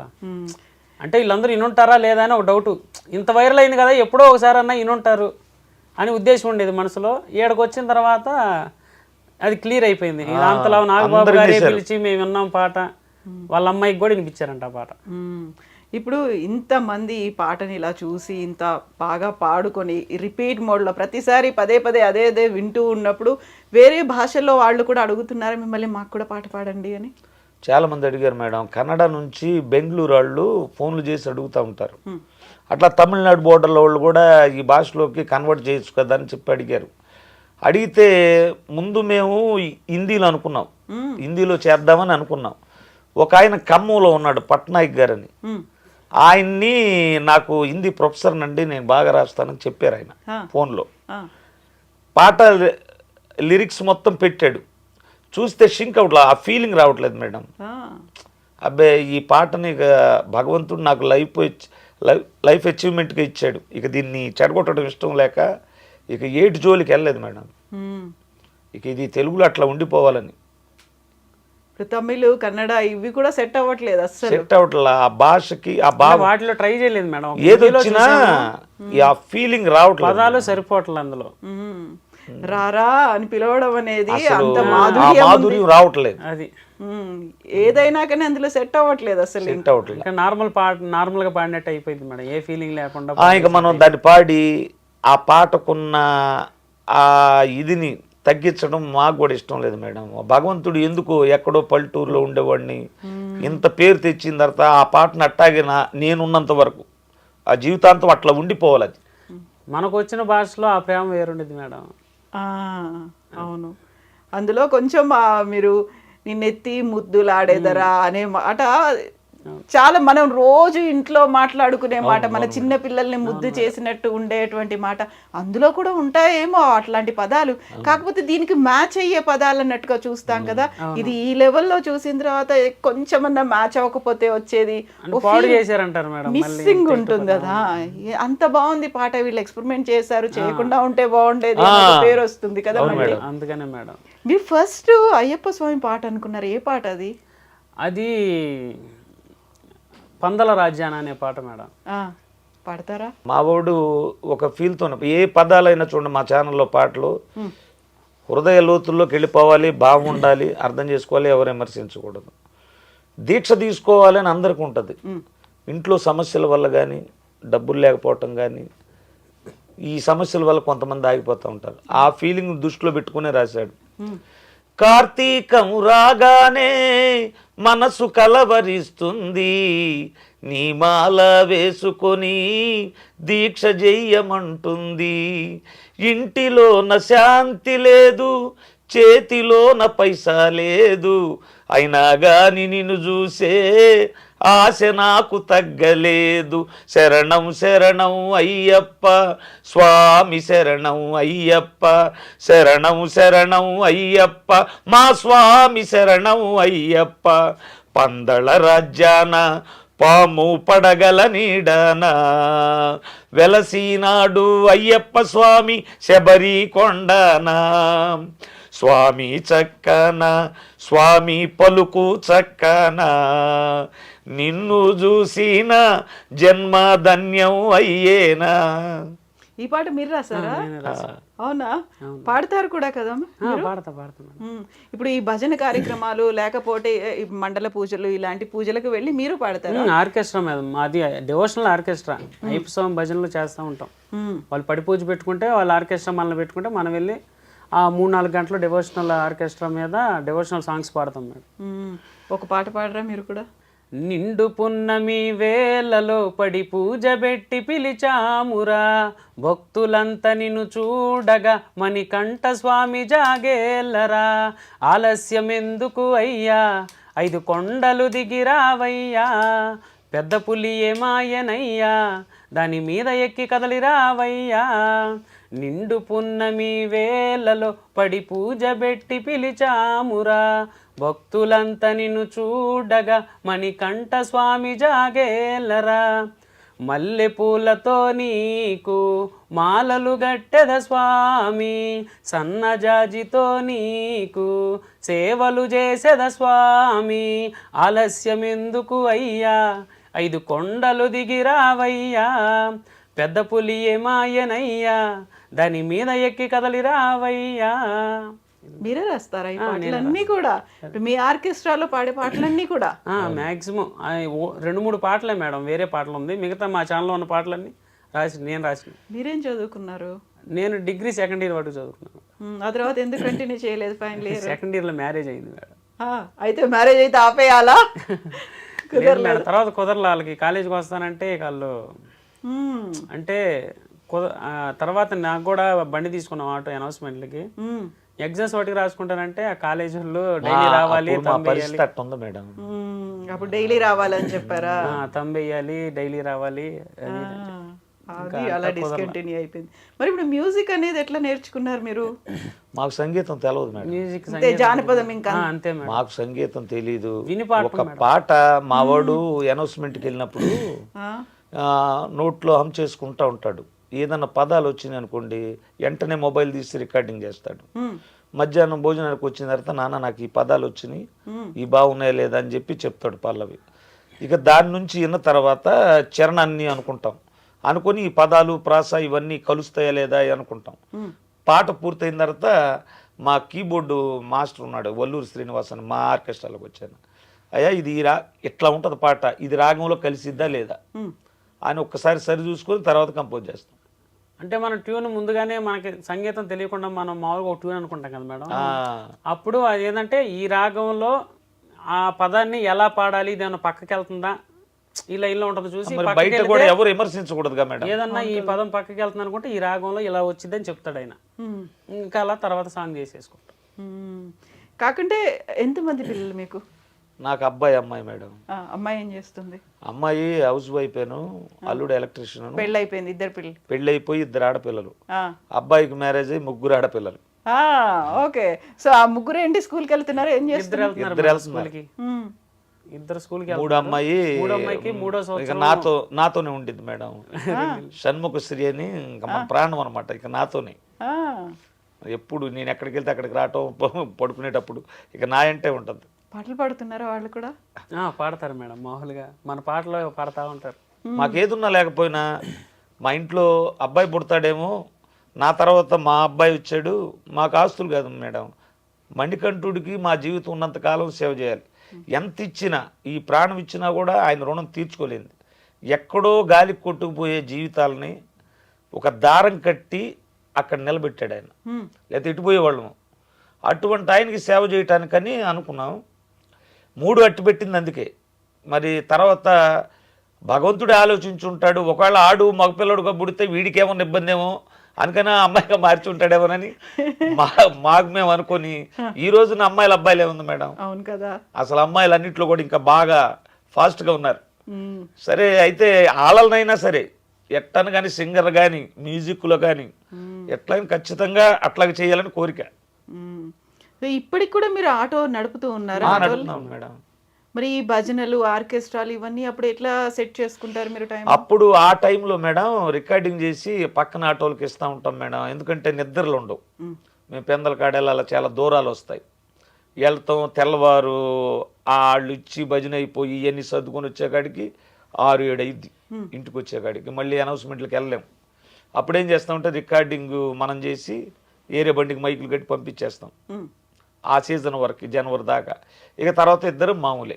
అంటే వీళ్ళందరూ ఇనుంటారా లేదా అని ఒక డౌట్, ఇంత వైరల్ అయింది కదా ఎప్పుడో ఒకసారి అన్నా ఇనుంటారు అని ఉద్దేశం ఉండేది మనసులో. ఈడకు వచ్చిన తర్వాత అది క్లియర్ అయిపోయింది. అంతలా నాగబాబు గారే పిలిచి మేము విన్నాం పాట, వాళ్ళ అమ్మాయికి కూడా వినిపించారంట ఆ పాట. ఇప్పుడు ఇంతమంది ఈ పాటని ఇలా చూసి ఇంత బాగా పాడుకొని రిపీట్ మోడ్లో ప్రతిసారి పదే పదే అదే వింటూ ఉన్నప్పుడు వేరే భాషల్లో వాళ్ళు కూడా అడుగుతున్నారు మిమ్మల్ని మాకు కూడా పాట పాడండి అని. చాలామంది అడిగారు మేడం. కన్నడ నుంచి బెంగళూరు వాళ్ళు ఫోన్లు చేసి అడుగుతూ ఉంటారు. అట్లా తమిళనాడు బోర్డర్లో వాళ్ళు కూడా ఈ భాషలోకి కన్వర్ట్ చేయొచ్చు కదా అని చెప్పి అడిగారు. అడిగితే ముందు మేము హిందీలో అనుకున్నాం, హిందీలో చేద్దామని అనుకున్నాం. ఒక ఆయన ఖమ్మంలో ఉన్నాడు, పట్నాయక్ గారని, ఆయన్ని నాకు హిందీ ప్రొఫెసర్ నండి నేను బాగా రాస్తానని చెప్పారు ఆయన ఫోన్లో. పాట లిరిక్స్ మొత్తం పెట్టాడు. చూస్తే షింక్ అవట్లా, ఆ ఫీలింగ్ రావట్లేదు మేడం. అబ్బే ఈ పాటని భగవంతుడు నాకు లైఫ్ అచీవ్మెంట్గా ఇచ్చాడు, ఇక దీన్ని చెడగొట్టడం ఇష్టం లేక ఇక ఏటి జోలికి వెళ్ళలేదు మేడం. ఇక ఇది తెలుగులో అట్లా ఉండిపోవాలని. ఇప్పుడు తమిళ్ కన్నడ ఇవి కూడా సెట్ అవ్వట్లేదు, అసలు సెట్ అవ్వట్లా. ఆ భాషకి ఆ వాటిలో ట్రై చేయలేదు మేడం. ఏది వచ్చినా ఆ ఫీలింగ్ రావట్లేదు, పదాలు సరిపోవట్లేదు అందులో. రారా అని పిలవడం అనేది అంత మాధుర్యం రావట్లేదు. అది ఏదైనా కానీ అందులో సెట్ అవ్వట్లేదు అసలు. సెట్ అవ్వట్లేదు. నార్మల్ గా పాడినట్టు అయిపోయింది మేడం, ఏ ఫీలింగ్ లేకుండా. ఇక మనం దాన్ని పాడి ఆ పాటకున్న ఆ ఇదిని తగ్గించడం మాకు కూడా ఇష్టం లేదు మేడం. భగవంతుడు ఎందుకు ఎక్కడో పల్లెటూరులో ఉండేవాడిని ఇంత పేరు తెచ్చిన తర్వాత ఆ పాటను అట్టాగే నేనున్నంత వరకు ఆ జీవితాంతం అట్లా ఉండిపోవాలి. అది మనకు వచ్చిన భాషలో ఆ ప్రేమ వేరుండేది మేడం. అవును, అందులో కొంచెం మీరు నిన్నెత్తి ముద్దులాడేదరా అనే మాట చాలా మనం రోజు ఇంట్లో మాట్లాడుకునే మాట, మన చిన్న పిల్లల్ని ముద్దు చేసినట్టు ఉండేటువంటి మాట అందులో కూడా ఉంటాయేమో అట్లాంటి పదాలు. కాకపోతే దీనికి మ్యాచ్ అయ్యే పదాలు అన్నట్టుగా చూస్తాం కదా. ఇది ఈ లెవెల్లో చూసిన తర్వాత కొంచెమన్నా మ్యాచ్ అవ్వకపోతే వచ్చేది మిస్సింగ్ ఉంటుంది కదా. అంత బాగుంది పాట, వీళ్ళు ఎక్స్పెరిమెంట్ చేశారు, చేయకుండా ఉంటే బాగుండేది పేరు వస్తుంది కదా. అందుకనే మేడం మీరు ఫస్ట్ అయ్యప్ప స్వామి పాట అనుకున్నారు, ఏ పాట అది? అది పందల రాజ్యాన అనే పాట మేడం. పాడతారా? మా వాడు ఒక ఫీల్తో ఏ పదాలైనా చూడండి మా ఛానల్లో పాటలు హృదయ లోతుల్లోకి వెళ్ళిపోవాలి, బాగుండాలి, అర్థం చేసుకోవాలి, ఎవరు విమర్శించకూడదు, దీక్ష తీసుకోవాలి అని అందరికీ ఉంటుంది. ఇంట్లో సమస్యల వల్ల కానీ డబ్బులు లేకపోవటం కానీ ఈ సమస్యల వల్ల కొంతమంది ఆగిపోతూ ఉంటారు. ఆ ఫీలింగ్ దృష్టిలో పెట్టుకునే రాశాడు. కార్తీకము రాగానే మనసు కలవరిస్తుంది, నీ మాల వేసుకొని దీక్ష చెయ్యమంటుంది, ఇంటిలోన శాంతి లేదు, చేతిలోన పైసా లేదు, అయినా గాని నిన్ను చూసే ఆశ నాకు తగ్గలేదు, శరణం శరణం అయ్యప్ప స్వామి శరణం అయ్యప్ప, శరణం శరణం అయ్యప్ప మా స్వామి శరణం అయ్యప్ప, పందళ రాజ్యాన పాము పడగల నీడనా వెలసినాడు అయ్యప్ప స్వామి శబరి కొండనా, స్వామి చక్కన స్వామి పలుకు చక్కన, నిన్ను చూసిన జన్మ ధన్యం అయ్యేనా. ఈ పాట మీరు రాసారా? అవునా? పాడతారు కూడా కదా? ఇప్పుడు ఈ భజన కార్యక్రమాలు లేకపోతే మండల పూజలు ఇలాంటి పూజలకు వెళ్ళి మీరు పాడతారు? ఆర్కెస్ట్రా మేడం, అది డివోషనల్ ఆర్కెస్ట్రా. అయ్యప్ప స్వామి భజనలు చేస్తూ ఉంటాం. వాళ్ళు పడి పూజ పెట్టుకుంటే వాళ్ళ ఆర్కెస్ట్రా మనల్ని పెట్టుకుంటే మనం వెళ్ళి ఆ 3-4 గంటలు డివోషనల్ ఆర్కెస్ట్రా మీద డివోషనల్ సాంగ్స్ పాడతాం మేడం. ఒక పాట పాడరా మీరు కూడా? నిండు పున్నమి వేలలో పడి పూజ పెట్టి పిలిచామురా, భక్తులంతా నిన్ను చూడగా మణికంఠ స్వామి జాగేల్లరా, ఆలస్యం ఎందుకు అయ్యా 5 కొండలు దిగిరావయ్యా, పెద్ద పులి ఏమాయనయ్యా దాని మీద ఎక్కి కదలిరావయ్యా, నిండు పున్నమి వేలలో పడి పూజ పెట్టి పిలిచామురా, భక్తులంతా నిన్ను చూడగా మణికంఠ స్వామి జాగేలరా, మల్లె పూలతో నీకు మాలలు గట్టెద స్వామి, సన్నజాజితో నీకు సేవలు చేసేద స్వామి, ఆలస్యం ఎందుకు అయ్యా 5 కొండలు దిగిరావయ్యా, పెద్ద పులి ఏమాయనయ్యా దాని మీద ఎక్కి కదలిరావయ్యా. మీరే రాస్తారా ఈ పాటలన్నీ కూడా? మీ ఆర్కెస్ట్రాలో పాడే పాటలన్నీ కూడా? మ్యాక్సిమం 2-3 పాటలే మేడం, వేరే పాటలు ఉంది. మిగతా మా ఛానల్లో ఉన్న పాటలన్నీ నేను రాసిన. మీరేం చదువుకున్నారు? నేను డిగ్రీ సెకండ్ ఇయర్ వరకు చదువుకున్నాను. ఆ తర్వాత ఎందుకు కంటిన్యూ చేయలేదు ఫైనల్ ఇయర్? సెకండ్ ఇయర్లో మ్యారేజ్ అయింది మేడం. అయితే మ్యారేజ్ అయితే ఆపేయాలా? లేదు మేడం, తర్వాత కుదరలే. వాళ్ళకి కాలేజీకి వస్తానంటే వాళ్ళు అంటే తర్వాత నాకు కూడా బండి తీసుకున్నాం ఆటో అనౌన్స్మెంట్లకి. ఎగ్జామ్స్ వాటికి రాసుకుంటానంటే ఆ కాలేజ్ వాళ్ళు డైలీ రావాలి, పరిస్థితి అట్టుంది మేడం. అప్పుడు డైలీ రావాలని చెప్పారా? తంబెయ్యాలి, డైలీ రావాలి. అది అలా డిస్కంటిన్యూ అయిపోయింది. మరి ఇప్పుడు మ్యూజిక్ అనేది ఎట్లా నేర్చుకున్నారు మీరు? మాకు సంగీతం తెలియదు మేడం. మ్యూజిక్ జానపదం ఇంకా అంతే మేడం. మాకు సంగీతం తెలీదు. వినిపాట ఒక పాట మావాడు అనౌన్స్మెంట్కి వెళ్ళినప్పుడు నోట్లో హమ్ చేసుకుంటా ఉంటాడు. ఏదన్నా పదాలు వచ్చినాయి అనుకోండి, వెంటనే మొబైల్ తీసి రికార్డింగ్ చేస్తాడు. మధ్యాహ్నం భోజనానికి వచ్చిన తర్వాత నాన్న నాకు ఈ పదాలు వచ్చినాయి, ఈ బాగున్నాయా లేదా అని చెప్పి చెప్తాడు పల్లవి. ఇక దాని నుంచి విన్న తర్వాత చరణాన్ని అనుకుంటాం, అనుకొని ఈ పదాలు ప్రాస ఇవన్నీ కలుస్తాయా లేదా అనుకుంటాం. పాట పూర్తయిన తర్వాత మా కీబోర్డు మాస్టర్ ఉన్నాడు, వల్లూరు శ్రీనివాస్ అని, మా ఆర్కెస్ట్రాలోకి వచ్చాను. అయ్యా ఇది ఇట్లా ఉంటుంది పాట, ఇది రాగంలో కలిసిద్దా లేదా అని ఒక్కసారి సరి చూసుకొని తర్వాత కంపోజ్ చేస్తాం. అంటే మన ట్యూన్ ముందుగానే మనకి సంగీతం తెలియకుండా మనం మామూలుగా ఒక ట్యూన్ అనుకుంటాం కదా మేడం. అప్పుడు అది ఏంటంటే ఈ రాగంలో ఆ పదాన్ని ఎలా పాడాలి, ఇది ఏమైనా పక్కకి వెళ్తుందా, ఈ లైన్లో ఉంటుంది చూసి బయట కూడా ఎవరు విమర్శించకూడదుగా మేడం. ఏదన్నా ఈ పదం పక్కకి వెళ్తుంది అనుకుంటే ఈ రాగంలో ఇలా వచ్చిందని చెప్తాడు ఆయన. ఇంకా అలా తర్వాత సాంగ్ చేసేసుకుంటాం. కాకుంటే ఎంతమంది పిల్లలు మీకు? నాకు అబ్బాయి అమ్మాయి మేడం. అమ్మాయి ఏం చేస్తుంది? అమ్మాయి హౌస్ వైఫ్, అల్లుడు ఎలక్ట్రీషియన్. పెళ్ళి అయిపోయింది, ఇద్దరు పిల్లలు. పెళ్ళి అయిపోయి 2 ఆడపిల్లలు. అబ్బాయికి మ్యారేజ్ అయ్యి 3 ఆడపిల్లలు. ఓకే. సో ఆ ముగ్గురు ఏంటి స్కూల్కి వెళ్తున్నారు, ఏం చేస్తున్నారు? ఇద్దరు స్కూల్కి. 3 అమ్మాయి, 3 అమ్మాయికి 3వ సంవత్సరం నాతోనే ఉండిద్ది మేడం. షణ్ముఖశ్రీ అని ఇంకా మన ప్రాణం అనమాట. ఇక నాతోనే ఎప్పుడు నేను ఎక్కడికి వెళ్తే అక్కడికి రావటం, పడుకునేటప్పుడు ఇక నా అంటే ఉంటుంది. పాటలు పాడుతున్నారా వాళ్ళు కూడా? పాడతారు మేడం, మామూలుగా మన పాటలో పాడుతూ ఉంటారు. మాకేదున్నా లేకపోయినా మా ఇంట్లో అబ్బాయి పుడతాడేమో, నా తర్వాత మా అబ్బాయి వచ్చాడు, మాకు ఆస్తులు కాదు మేడం, మణికంఠుడికి మా జీవితం ఉన్నంతకాలం సేవ చేయాలి. ఎంత ఇచ్చినా, ఈ ప్రాణం ఇచ్చినా కూడా ఆయన రుణం తీర్చుకోలేదు. ఎక్కడో గాలికి కొట్టుకుపోయే జీవితాలని ఒక దారం కట్టి అక్కడ నిలబెట్టాడు ఆయన, లేకపోతే ఇటుపోయేవాళ్ళము. అటువంటి ఆయనకి సేవ చేయటానికని అనుకున్నాం. 3 అట్టు పెట్టింది అందుకే. మరి తర్వాత భగవంతుడు ఆలోచించుంటాడు, ఒకవేళ ఆడు మగపిల్లడుగా పుడితే వీడికి ఏమన్నా ఇబ్బంది ఏమో అందుకని అమ్మాయిగా మార్చి ఉంటాడేమోనని మాకు మేము అనుకొని ఈ రోజున అమ్మాయిలు అబ్బాయిలు ఏముంది మేడం. అవును కదా, అసలు అమ్మాయిలు అన్నింటిలో కూడా ఇంకా బాగా ఫాస్ట్గా ఉన్నారు. సరే అయితే ఆళ్ళనైనా సరే ఎట్టను కానీ సింగర్ కానీ మ్యూజిక్లో కానీ ఎట్లయినా ఖచ్చితంగా అట్లాగే చేయాలని కోరిక. ఇప్పటికి కూడా మీరు ఆటో నడుపుతూ ఉన్నారా? మేడం. మరి ఈ భజనలు ఆర్కెస్ట్రాలు ఇవన్నీ అప్పుడు ఎట్లా సెట్ చేసుకుంటారు మీరు టైం? అప్పుడు ఆ టైంలో మేడం రికార్డింగ్ చేసి పక్కన ఆటోలకి ఇస్తూ ఉంటాం మేడం. ఎందుకంటే నిద్రలు ఉండవు. మేము పెందల కాడేళ్ళ చాలా దూరాలు వస్తాయి, వెళ్తాం. తెల్లవారు వాళ్ళు ఇచ్చి భజన అయిపోయి ఇవన్నీ సర్దుకొని వచ్చేకాడికి 6-7 అయింది ఇంటికి వచ్చేకాడికి. మళ్ళీ అనౌన్స్మెంట్లకు వెళ్ళలేము. అప్పుడేం చేస్తామంటే రికార్డింగ్ మనం చేసి ఏరే బండికి మైకులు కట్టి పంపించేస్తాం ఆ సీజన్ వరకు, జనవరి దాకా. ఇక తర్వాత ఇద్దరు మామూలే.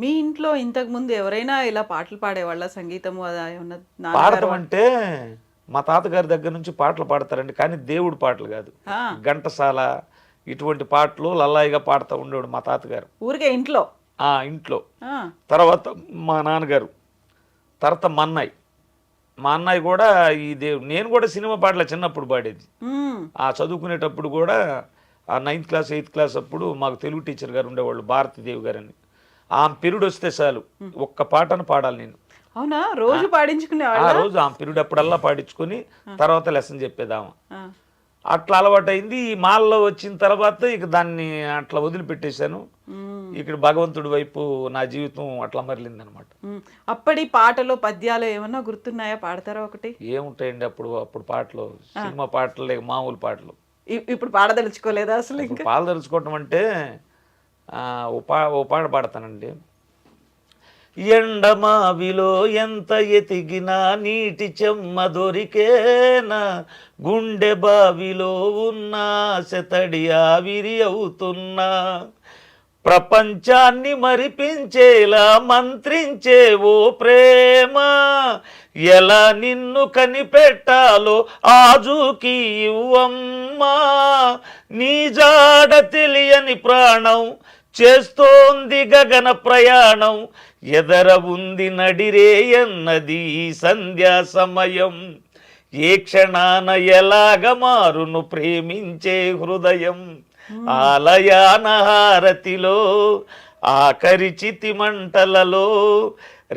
మీ ఇంట్లో ఇంతకు ముందు ఎవరైనా ఇలా పాటలు పాడేవాళ్ళ? సంగీతము పాడటం అంటే మా తాతగారి దగ్గర నుంచి పాటలు పాడతారండి, కానీ దేవుడు పాటలు కాదు, ఘంటసాల ఇటువంటి పాటలు లల్లాయిగా పాడుతూ ఉండేవాడు మా తాతగారు. ఊరికే ఇంట్లో? ఇంట్లో. తర్వాత మా నాన్నగారు, తర్వాత మా అన్నయ్య కూడా ఈ దేవుడు. నేను కూడా సినిమా పాటలు చిన్నప్పుడు పాడేది. చదువుకునేటప్పుడు కూడా 9th క్లాస్ 8th క్లాస్ అప్పుడు మాకు తెలుగు టీచర్ గారు ఉండేవాళ్ళు, భారతీదేవి గారు అని. ఆమె పీరియడ్ వస్తే చాలు ఒక్క పాటను పాడాలి నేను. అవునా? రోజు పాడించుకునేవాళ్ళ? రోజు ఆమె పీరియడ్ అప్పుడల్లా పాడించుకొని తర్వాత లెసన్ చెప్పేదామా. అట్లా అలవాటైంది. ఈ మాల్లో వచ్చిన తర్వాత ఇక దాన్ని అట్లా వదిలిపెట్టేశాను. ఇక్కడ భగవంతుడి వైపు నా జీవితం అట్లా మరలింది అనమాట. అప్పటి పాటలు పద్యాలు ఏమన్నా గుర్తున్నాయా? పాడతారా ఒకటి? ఏముంటాయండి అప్పుడు పాటలు, సినిమా పాటలు లేక మామూలు పాటలు. ఇప్పుడు పాడదలుచుకోలేదా అసలు? పాడదలుచుకోవటం అంటే ఓ పాట పాడతానండి. ఎండమావిలో ఎంత ఎతికినా నీటి చెమ్మ దొరికేనా, గుండె బావిలో ఉన్న శతడి ఆవిరి అవుతున్నా, ప్రపంచాన్ని మరిపించేలా మంత్రించే ఓ ప్రేమ, ఎలా నిన్ను కనిపెట్టాలో ఆజుకి ఇవ్వమ్మా, నీ జాడ తెలియని ప్రాణం చేస్తోంది గగన ప్రయాణం, ఎదర ఉంది నడిరేయన్నది సంధ్యా సమయం, ఏ క్షణాన ఎలాగ మారును ప్రేమించే హృదయం, ఆలయాన హారతిలో ఆఖరి చితి మంటలలో,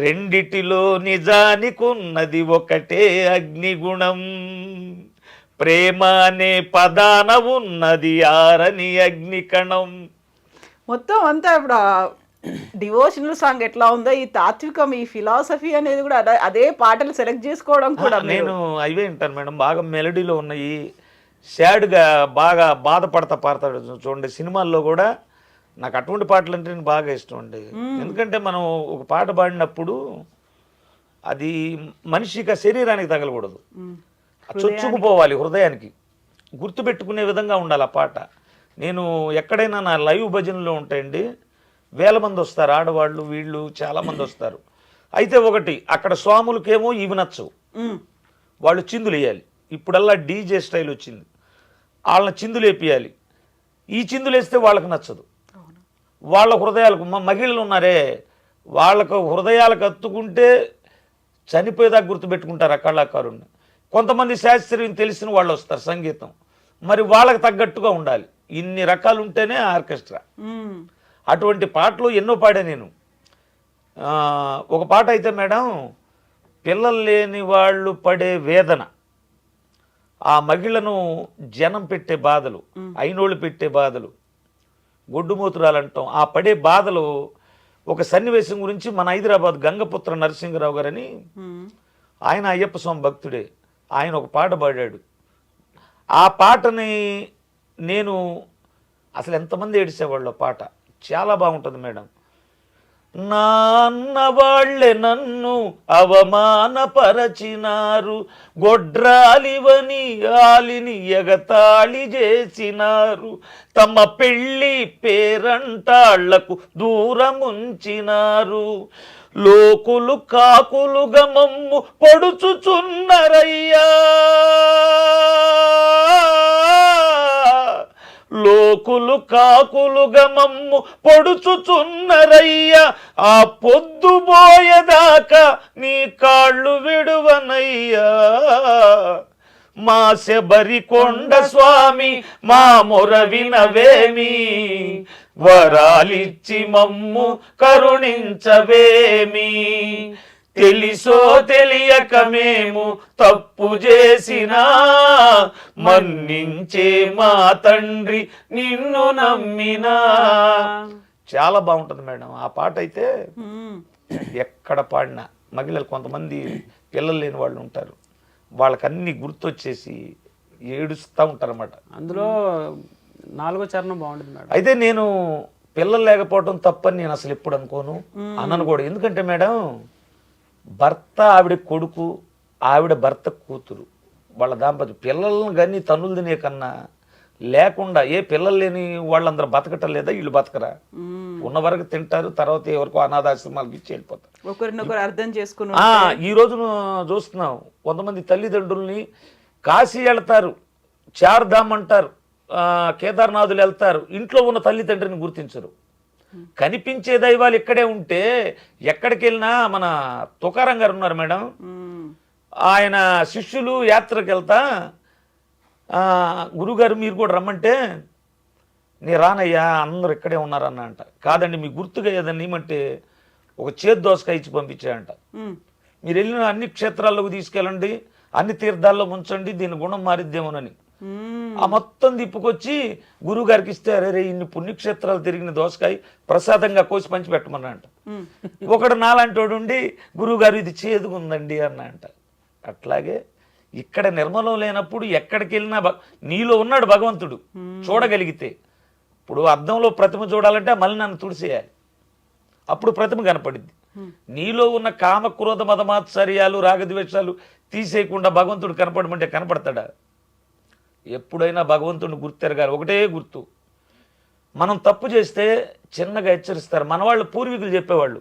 రెండిటిలో నిజానికున్నది ఒకటే అగ్నిగుణం, ప్రేమ అనే పదాన ఉన్నది ఆరని అగ్నికణం. మొత్తం అంతా ఇప్పుడు డివోషనల్ సాంగ్ ఎట్లా ఉందో ఈ తాత్వికం ఈ ఫిలాసఫీ అనేది కూడా అదే పాటలు సెలెక్ట్ చేసుకోవడం కూడా నేను అవే వింటాను మేడం. బాగా మెలడీలో ఉన్నాయి, సాడ్గా బాగా బాధపడతా పాడతాడు చూడండి. సినిమాల్లో కూడా నాకు అటువంటి పాటలు అంటే నేను బాగా ఇష్టం అండి. ఎందుకంటే మనం ఒక పాట పాడినప్పుడు అది మనిషికి శరీరానికి తగలకూడదు, చొచ్చుకుపోవాలి, హృదయానికి గుర్తుపెట్టుకునే విధంగా ఉండాలి ఆ పాట. నేను ఎక్కడైనా నా లైవ్ భజనలో ఉంటాయండి, వేల మంది వస్తారు, ఆడవాళ్ళు వీళ్ళు చాలామంది వస్తారు. అయితే ఒకటి అక్కడ స్వాములకేమో ఇవి నచ్చవు, వాళ్ళు చిందులు వేయాలి. ఇప్పుడల్లా డీజే స్టైల్ వచ్చింది, వాళ్ళని చిందులు వేపియాలి. ఈ చిందులు వేస్తే వాళ్ళకి నచ్చదు. వాళ్ళ హృదయాలకు మహిళలు ఉన్నారే, వాళ్ళకు హృదయాలకు అత్తుకుంటే చనిపోయేదాకా గుర్తుపెట్టుకుంటారు ఆ కళాకారుణ్ణి. కొంతమంది శాస్త్రీయం తెలిసిన వాళ్ళు వస్తారు సంగీతం, మరి వాళ్ళకి తగ్గట్టుగా ఉండాలి. ఇన్ని రకాలు ఉంటేనే ఆర్కెస్ట్రా. అటువంటి పాటలు ఎన్నో పాడా నేను. ఒక పాట అయితే మేడం, పిల్లలు లేని వాళ్ళు పడే వేదన, ఆ మహిళను జనం పెట్టే బాధలు, అయినోళ్ళు పెట్టే బాధలు, గొడ్డుమూతురాలు అంటాం, ఆ పడే బాధలు. ఒక సన్నివేశం గురించి మన హైదరాబాద్ గంగపుత్ర నరసింహరావు గారని, ఆయన అయ్యప్ప స్వామి భక్తుడే, ఆయన ఒక పాట పాడాడు. ఆ పాటని నేను అసలు ఎంతమంది ఏడిసేవాళ్ళు, పాట చాలా బాగుంటుంది మేడం. నా అన్న వాళ్ళే నన్ను అవమానపరచినారు, గొడ్రాలివని ఆలిని ఎగతాళి చేసినారు, తమ పెళ్ళి పేరంటాళ్లకు దూరముంచినారు, లోకులు కాకులుగా మమ్ము పొడుచుచున్నరయ్యా, లోకులు కాకులుగా మమ్ము పొడుచుచున్నరయ్యా, ఆ పొద్దుబోయేదాకా నీ కాళ్ళు విడువనయ్యా, మా శబరికొండ స్వామి మా మొర వినవేమి, వరాలిచ్చి మమ్ము కరుణించవేమి, తెలిసో తెలియక మేము తప్పు చేసినా మన్నించే మా తండ్రి నిన్ను నమ్మినా. చాలా బాగుంటుంది మేడం ఆ పాట అయితే. ఎక్కడ పాడినా మహిళలు, కొంతమంది పిల్లలు లేని వాళ్ళు ఉంటారు, వాళ్ళకి అన్ని గుర్తొచ్చేసి ఏడుస్తూ ఉంటారు అన్నమాట. అందులో 4వ చరణం బాగుంటుంది మేడం. అయితే నేను పిల్లలు లేకపోవడం తప్పని నేను అసలు ఎప్పుడు అనుకోను, అన్నను కూడా. ఎందుకంటే మేడం, భర్త ఆవిడ కొడుకు, ఆవిడ భర్త కూతురు, వాళ్ళ దాంపత్యం, పిల్లలను కానీ తన్నులు తినే కన్నా లేకుండా, ఏ పిల్లలు లేని వాళ్ళందరూ బతకటం లేదా, వీళ్ళు బతకరా? ఉన్న వరకు తింటారు, తర్వాత ఎవరికో అనాథాశ్రమాలకు ఇచ్చి వెళ్ళిపోతారు. ఒకరినొకరు అర్థం చేసుకుని ఈ రోజు చూస్తున్నాం, కొంతమంది తల్లిదండ్రుల్ని కాశీ వెళ్తారు, చార్ధామ్ అంటారు, కేదార్నాథులు వెళ్తారు, ఇంట్లో ఉన్న తల్లిదండ్రిని గుర్తించరు. కనిపించే దైవాలు ఇక్కడే ఉంటే ఎక్కడికి వెళ్ళినా, మన తుకారాం గారు ఉన్నారు మేడం, ఆయన శిష్యులు యాత్రకు వెళ్తా, గురుగారు మీరు కూడా రమ్మంటే, నీ రానయ్యా అందరూ ఇక్కడే ఉన్నారన్న అంట. కాదండి మీ గుర్తుగా ఏదన్నా ఏమంటే ఒక చేతి దోసకాయ ఇచ్చి పంపించాయంట. మీరు వెళ్ళిన అన్ని క్షేత్రాల్లోకి తీసుకెళ్ళండి, అన్ని తీర్థాల్లో ఉంచండి, దీని గుణం మారిద్దేమోనని. ఆ మొత్తం తిప్పుకొచ్చి గురువు గారికి ఇస్తే, అరే ఇన్ని పుణ్యక్షేత్రాలు తిరిగిన దోసకాయ ప్రసాదంగా కోసి పంచి పెట్టమన్నా అంట. ఒకడు నాలాంటి వాడు ఉండి, గురువు గారు ఇది చేదుగుందండి అన్న అంట. అట్లాగే ఇక్కడ నిర్మలం లేనప్పుడు ఎక్కడికి వెళ్ళినా నీలో ఉన్నాడు భగవంతుడు, చూడగలిగితే. ఇప్పుడు అద్దంలో ప్రతిమ చూడాలంటే మళ్ళీ నన్ను తుడిసేయాలి, అప్పుడు ప్రతిమ కనపడిద్ది. నీలో ఉన్న కామ క్రోధ మదమాత్సర్యాలు రాగద్వేషాలు తీసేయకుండా భగవంతుడు కనపడమంటే కనపడతాడా? ఎప్పుడైనా భగవంతుడిని గుర్తెరగాలి. ఒకటే గుర్తు, మనం తప్పు చేస్తే చిన్నగా హెచ్చరిస్తారు. మన వాళ్ళు పూర్వీకులు చెప్పేవాళ్ళు,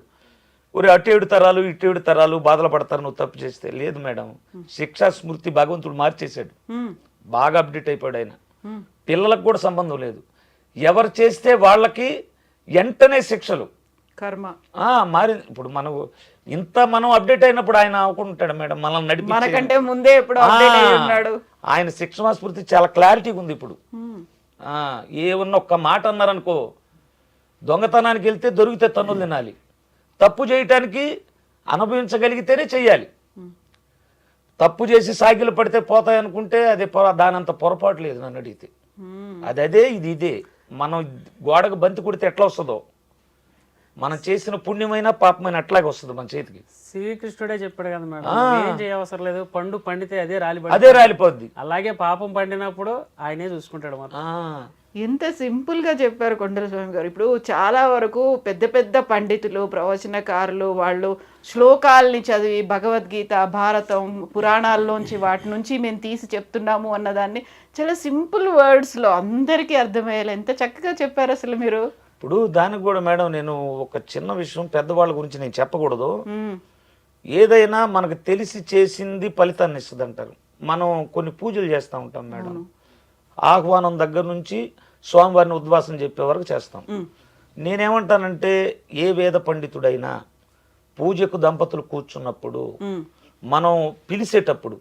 ఒరే అటు 7 తరాలు ఇటు 7 తరాలు బాధలు పడతారు నువ్వు తప్పు చేస్తే. లేదు మేడం, శిక్షా స్మృతి భగవంతుడు మార్చేశాడు, బాగా అప్డేట్ అయిపోయాడు ఆయన. పిల్లలకు కూడా సంబంధం లేదు, ఎవరు చేస్తే వాళ్ళకి వెంటనే శిక్షలు. కర్మ మారి ఇప్పుడు మనం అప్డేట్ అయినప్పుడు ఆయన అనుకుంటాడు మేడం మనల్ని నడిపి, మనకంటే ముందే ఎప్పుడు అప్డేట్ అయి ఉన్నాడు. ఆయన శిక్షణ స్మృతి చాలా క్లారిటీగా ఉంది ఇప్పుడు. ఏమన్నా ఒక్క మాట అన్నారనుకో, దొంగతనానికి వెళ్తే దొరికితే తన్నులు తినాలి, తప్పు చేయటానికి అనుభవించగలిగితేనే చెయ్యాలి. తప్పు చేసి సాగిలు పడితే పోతాయి అనుకుంటే అదే దానంత పొరపాటు లేదు నన్ను అడిగితే. అదే ఇదే మనం గోడకు బంతి కొడితే ఎట్లా వస్తుందో, మనం చేసిన పుణ్యమైన పాపమైన అట్లాగే వస్తుంది మన చేతికి. శ్రీకృష్ణుడే చెప్పాడు కదా మేడం, ఏం చేయవసరం లేదు, పండు పండితే అదే రాలిపోద్ది. అలాగే పాపం పండినప్పుడు ఆయనే చూసుకుంటాడు మొత్తం. ఎంత సింపుల్ గా చెప్పారు కొండల స్వామి గారు. ఇప్పుడు చాలా వరకు పెద్ద పెద్ద పండితులు, ప్రవచనకారులు వాళ్ళు శ్లోకాలని చదివి భగవద్గీత, భారతం, పురాణాల్లోంచి వాటి నుంచి మేము తీసి చెప్తున్నాము అన్నదాన్ని చాలా సింపుల్ వర్డ్స్లో అందరికీ అర్థమయ్యేలా ఎంత చక్కగా చెప్పారు అసలు మీరు. ఇప్పుడు దానికి కూడా మేడం నేను ఒక చిన్న విషయం, పెద్దవాళ్ళ గురించి నేను చెప్పకూడదు. ఏదైనా మనకు తెలిసి చేసింది ఫలితాన్ని ఇస్తుంది అంటారు. మనం కొన్ని పూజలు చేస్తూ ఉంటాం మేడం, ఆహ్వానం దగ్గర నుంచి స్వామివారిని ఉద్వాసన చెప్పే వరకు చేస్తాం. నేనేమంటానంటే ఏ వేద పండితుడైనా పూజకు దంపతులు కూర్చున్నప్పుడు మనం పిలిచేటప్పుడు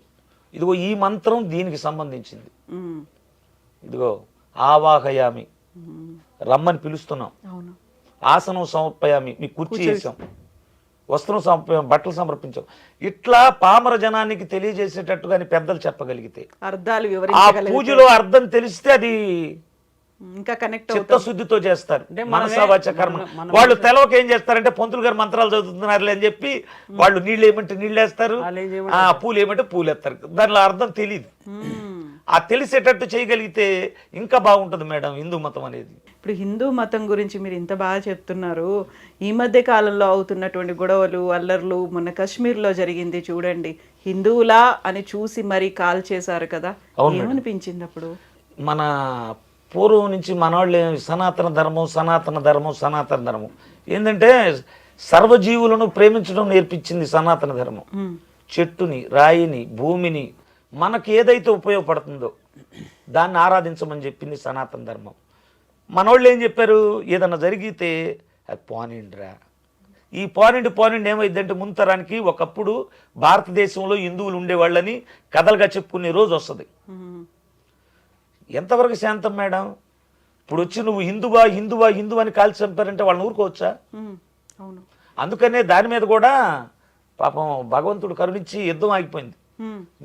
ఇదిగో ఈ మంత్రం దీనికి సంబంధించింది, ఇదిగో ఆవాహయామి రమ్మని పిలుస్తున్నాం, ఆసనం సమర్పయామి మీకు కుర్చీ చేసాం, వస్త్రం సమర్పయామి బట్టలు సమర్పించాం, ఇట్లా పామర జనానికి తెలియజేసేటట్టుగా పెద్దలు చెప్పగలిగితే, అర్థాలు ఆ పూజలో అర్థం తెలిస్తే అది ఇంకా కనెక్ట్ చిత్తశుద్ధితో చేస్తారు. మనసావాచ కర్మ. వాళ్ళు తెలవక ఏం చేస్తారంటే పంతులు గారు మంత్రాలు చదువుతున్నారు అని చెప్పి వాళ్ళు నీళ్ళు ఏమంటే నీళ్ళు వేస్తారు, పూలు ఏమంటే పూలు వేస్తారు. దానిలో అర్థం తెలియదు. ఆ తెలిసేటట్టు చేయగలిగితే ఇంకా బాగుంటుంది మేడం హిందూ మతం అనేది. ఇప్పుడు హిందూ మతం గురించి మీరు ఇంత బాగా చెప్తున్నారు. ఈ మధ్య కాలంలో అవుతున్నటువంటి గొడవలు, అల్లర్లు, మొన్న కాశ్మీర్లో జరిగింది చూడండి, హిందువులా అని చూసి మరీ కాల్ చేశారు కదా, ఏమనిపించింది అప్పుడు? మన పూర్వం నుంచి మనవాళ్ళు సనాతన ధర్మం సనాతన ధర్మం సనాతన ధర్మం ఏంటంటే సర్వజీవులను ప్రేమించడం నేర్పించింది సనాతన ధర్మం. చెట్టుని, రాయిని, భూమిని మనకి ఏదైతే ఉపయోగపడుతుందో దాన్ని ఆరాధించమని చెప్పింది సనాతన ధర్మం. మనోళ్ళు ఏం చెప్పారు, ఏదన్నా జరిగితే అది పోనిండ్రా, ఈ పోనిండి ఏమైందంటే ముంతరానికి ఒకప్పుడు భారతదేశంలో హిందువులు ఉండేవాళ్ళని కథలుగా చెప్పుకునే రోజు వస్తుంది. ఎంతవరకు శాంతం మేడం? ఇప్పుడు వచ్చి నువ్వు హిందువా హిందువా హిందువా అని కాల్చి చంపారంటే వాళ్ళని ఊరుకోవచ్చా? అందుకనే దాని మీద కూడా పాపం భగవంతుడు కరుణించి యుద్ధం ఆగిపోయింది.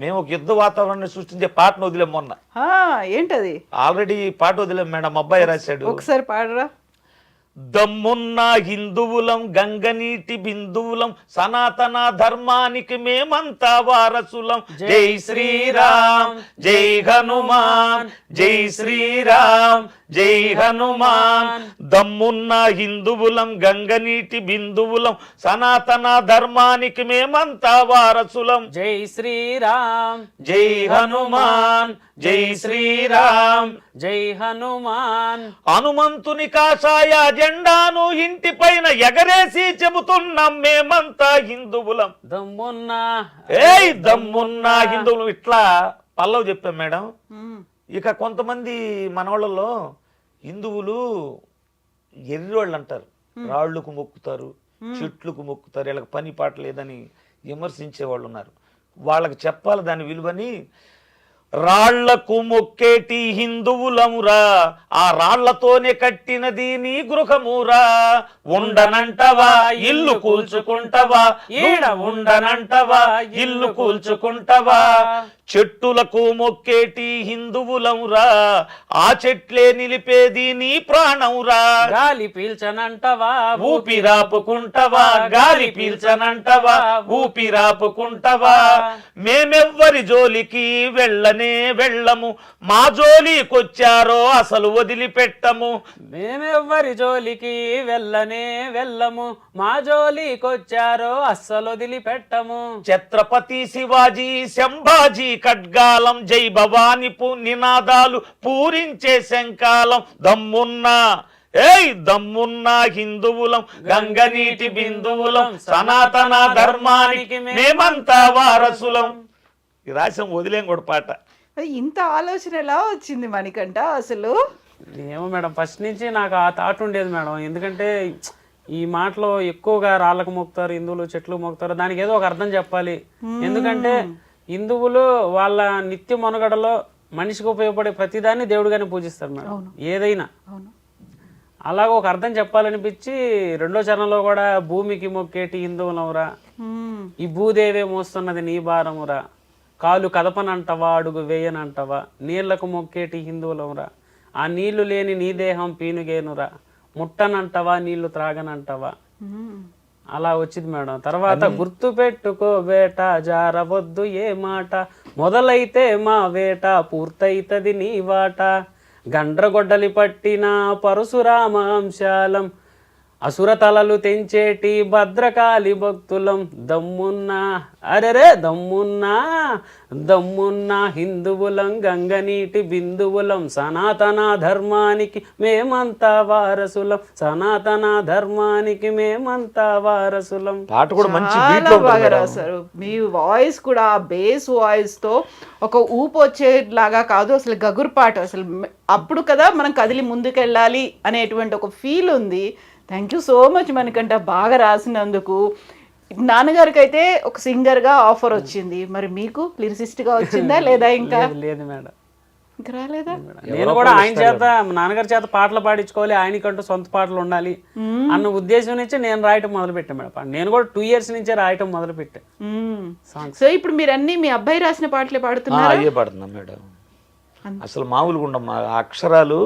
మేము ఒక యుద్ధ వాతావరణాన్ని సృష్టించే పాటను వదిలేం మొన్న. ఏంటది? ఆల్రెడీ పాట వదిలేం మేడం, అబ్బాయి రాశాడు. ఒకసారి పాడరా. దమ్మున్న హిందువులం గంగనీటి బిందువులం సనాతన ధర్మానికి మేమంతా వారసులం. జై శ్రీరామ్ జై హనుమాన్ జై శ్రీరామ్ జై హనుమాన్. దమ్మున్న హిందువులం గంగనీటి బిందువులం సనాతన ధర్మానికి మేమంతా వారసులం. జై శ్రీరామ్ జై హనుమాన్ జై శ్రీరామ్ జై హనుమాన్. హనుమంతుని కాషాయ జెండాను ఇంటి పైన ఎగరేసి చెబుతున్నాం మేమంతా హిందువులం. దమ్మున్నా దమ్మున్నా హిందువులు. ఇట్లా పల్లవి చెప్పాం మేడం. ఇక కొంతమంది మనవాళ్ళలో హిందువులు ఎర్రోళ్ళు అంటారు, రాళ్లకు మొక్కుతారు, చెట్లకు మొక్కుతారు, వీళ్ళకి పని పాట లేదని విమర్శించే వాళ్ళు ఉన్నారు. వాళ్ళకి చెప్పాలి దాని విలువని. రాళ్లకు మొక్కేటి హిందువులమురా, ఆ రాళ్లతోనే కట్టినది నీ గృహమురా. ఉండనంటవా ఇల్లు కూల్చుకుంటవా, ఈడ ఉండనంటవా ఇల్లు కూల్చుకుంటవా. చెట్టులకు మొక్కేటి హిందువులమురా, ఆ చెట్లే నిలిపేది నీ ప్రాణంరా. గాలి పీల్చనంటవా ఊపిరాపుకుంటవా, గాలి పీల్చనంటవా ఊపిరాపుకుంటవా. మేమెవ్వరి జోలికి వెళ్ళని వెళ్ళనే వెళ్ళము, మా జోలికొచ్చారో అసలు వదిలిపెట్టము. మేమెవ్వరి జోలికి వెళ్ళనే వెళ్ళము, మా జోలికొచ్చారో అస్సలు వదిలిపెట్టము. ఛత్రపతి శివాజీ శంభాజీ ఖడ్గాలం, జై భవాని నినాదాలు పూరించే శంకాలం. దమ్మున్నా హిందువులం, గంగనీటి బిందువులం, సనాతన ధర్మానికి మేమంతా వారసులం. ఈ రాసం వదిలేం కూడా పాట. ఇంత ఆలోచన ఎలా వచ్చింది మణికంఠ అసలు? ఏమో మేడం, ఫస్ట్ నుంచి నాకు ఆ థాట్ ఉండేది మేడం. ఎందుకంటే ఈ మాటలో ఎక్కువగా రాళ్ళకు మోగుతారు, హిందువులు చెట్లు మోగుతారు, దానికి ఏదో ఒక అర్థం చెప్పాలి. ఎందుకంటే హిందువులు వాళ్ళ నిత్య మనుగడలో మనిషికి ఉపయోగపడే ప్రతిదాన్ని దేవుడిగానే పూజిస్తారు మేడం, ఏదైనా. అలాగ ఒక అర్థం చెప్పాలనిపించి రెండో చరణంలో కూడా భూమికి మొక్కేటి హిందువులవురా, ఈ భూదేవే మోస్తున్నది నీ భారమురా, కాలు కదపనంటవా అడుగు వేయనంటవా, నీళ్లకు మొక్కేటి హిందువులవురా, ఆ నీళ్లు లేని నీ దేహం పీనుగేనురా, ముట్టనంటవా నీళ్లు త్రాగనంటవా. అలా వచ్చింది మేడం. తర్వాత గుర్తు పెట్టుకో బేట, జారవద్దు ఏ మాట, మొదలైతే మా వేట పూర్తయితది నీ వాట, గండ్రగొడ్డలి పట్టిన పరశురామ అంశాలం, అసుర తలలు తెంచేటి భద్రకాళి భక్తులం, దమ్మున్నా అరెరే దమ్మున్నా హిందువులం, గంగనీటి బిందువులం, సనాతన ధర్మానికి మేమంతా వారసులం, సనాతన ధర్మానికి మేమంతా వారసులం. పాట కూడా మంచి చాలా బాగా రాశారు. మీ వాయిస్ కూడా బేస్ వాయిస్ తో ఒక ఊపు వచ్చేలాగా కాదు, అసలు గగురు పాట. అసలు అప్పుడు కదా మనం కదిలి ముందుకెళ్ళాలి అనేటువంటి ఒక ఫీల్ ఉంది. Thank you so much Manikanta, బాగా రాసినందుకు. నాన్నగారికి అయితే ఒక సింగర్ గా ఆఫర్ వచ్చింది, మరి మీకు లిరిసిస్ట్ గా వచ్చిందా లేదా? ఇంకా లేదు మేడం, ఇంకా రాలేదా? నేను కూడా ఆయన చేత, నాన్నగారి చేత పాటలు పాడించుకోవాలి, ఆయనకంటూ సొంత పాటలు ఉండాలి అన్న ఉద్దేశం నుంచి నేను రాయటం మొదలు పెట్టాను మేడం. నేను కూడా 2 years నుంచే రాయటం మొదలు పెట్టాను. సో ఇప్పుడు మీరు అన్ని మీ అబ్బాయి రాసిన పాటలే పాడుతున్నారు? అయ్యే పాడుతున్నాం మేడం. అసలు మామూలుగా ఉండమ్మా, అక్షరాలు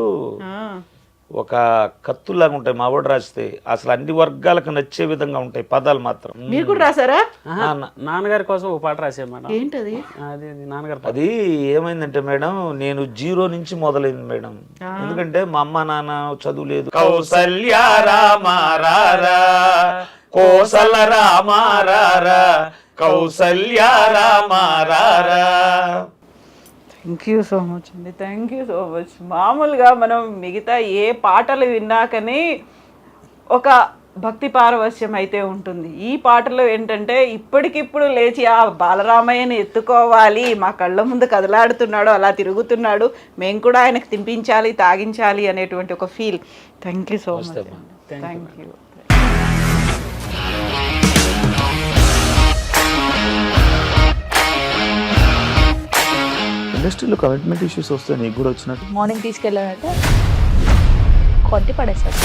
ఒక కత్తులాగా ఉంటాయి. మా వాడు రాస్తే అసలు అన్ని వర్గాలకు నచ్చే విధంగా ఉంటాయి పదాలు మాత్రం. మీరు కూడా రాసారా? నాన్నగారి కోసం ఒక పాట రాసాను మేడం. ఏంటది? అది నాన్నగారు అది ఏమైందంటే మేడం, నేను 0 నుంచి మొదలైంది మేడం. ఎందుకంటే మా అమ్మ నాన్న చదువు లేదు. కౌసల్య రామారారా, కోసల రామారారా, కౌసల్య రామారారా. థ్యాంక్ యూ సో మచ్ అండి, థ్యాంక్ యూ సో మచ్. మామూలుగా మనం మిగతా ఏ పాటలు విన్నాకనే ఒక భక్తి పారవశ్యం అయితే ఉంటుంది. ఈ పాటలో ఏంటంటే ఇప్పటికిప్పుడు లేచి ఆ బాలరామయ్యని ఎత్తుకోవాలి, మా కళ్ళ ముందు కదలాడుతున్నాడు, అలా తిరుగుతున్నాడు, మేము కూడా ఆయనకు తినిపించాలి, తాగించాలి అనేటువంటి ఒక feel. Thank you so much. Thank you. ఇండస్ట్రీలో కమిట్మెంట్ ఇష్యూస్ వస్తే నీకు కూడా వచ్చినట్టు? మార్నింగ్ తీసుకెళ్ళాలంటే కొట్టి పడేస్తారు.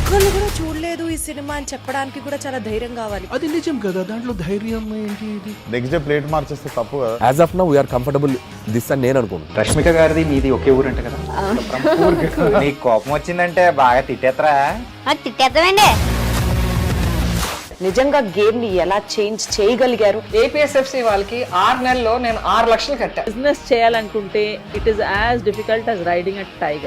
ఒక్కళ్ళు కూడా చూడలేదు ఈ సినిమా అని చెప్పడానికి కూడా చాలా ధైర్యం కావాలి. అది నిజం కదా, దాంట్లో ధైర్యం ఏంటి? ఇది నెక్స్ట్ డే ప్లేట్ మార్చేస్తే తప్పు కదా. As of now we are comfortable this అని నేను అనుకుంటున్నాను. రష్మిక గారిది మీది ఒకే ఊరంట కదా? నీకు కోపం వచ్చిందంటే బాగా తిట్టేత్తరా? తిట్టేద్దామండి. నిజంగా గేమ్ ని ఎలా చేంజ్ చేయగలిగారు? ఏపీఎస్ఎఫ్సి వాళ్ళకి 6 నెలల్లో నేను 6 లక్షలు కట్టా. బిజినెస్ చేయాలనుకుంటే it is as difficult as riding a tiger.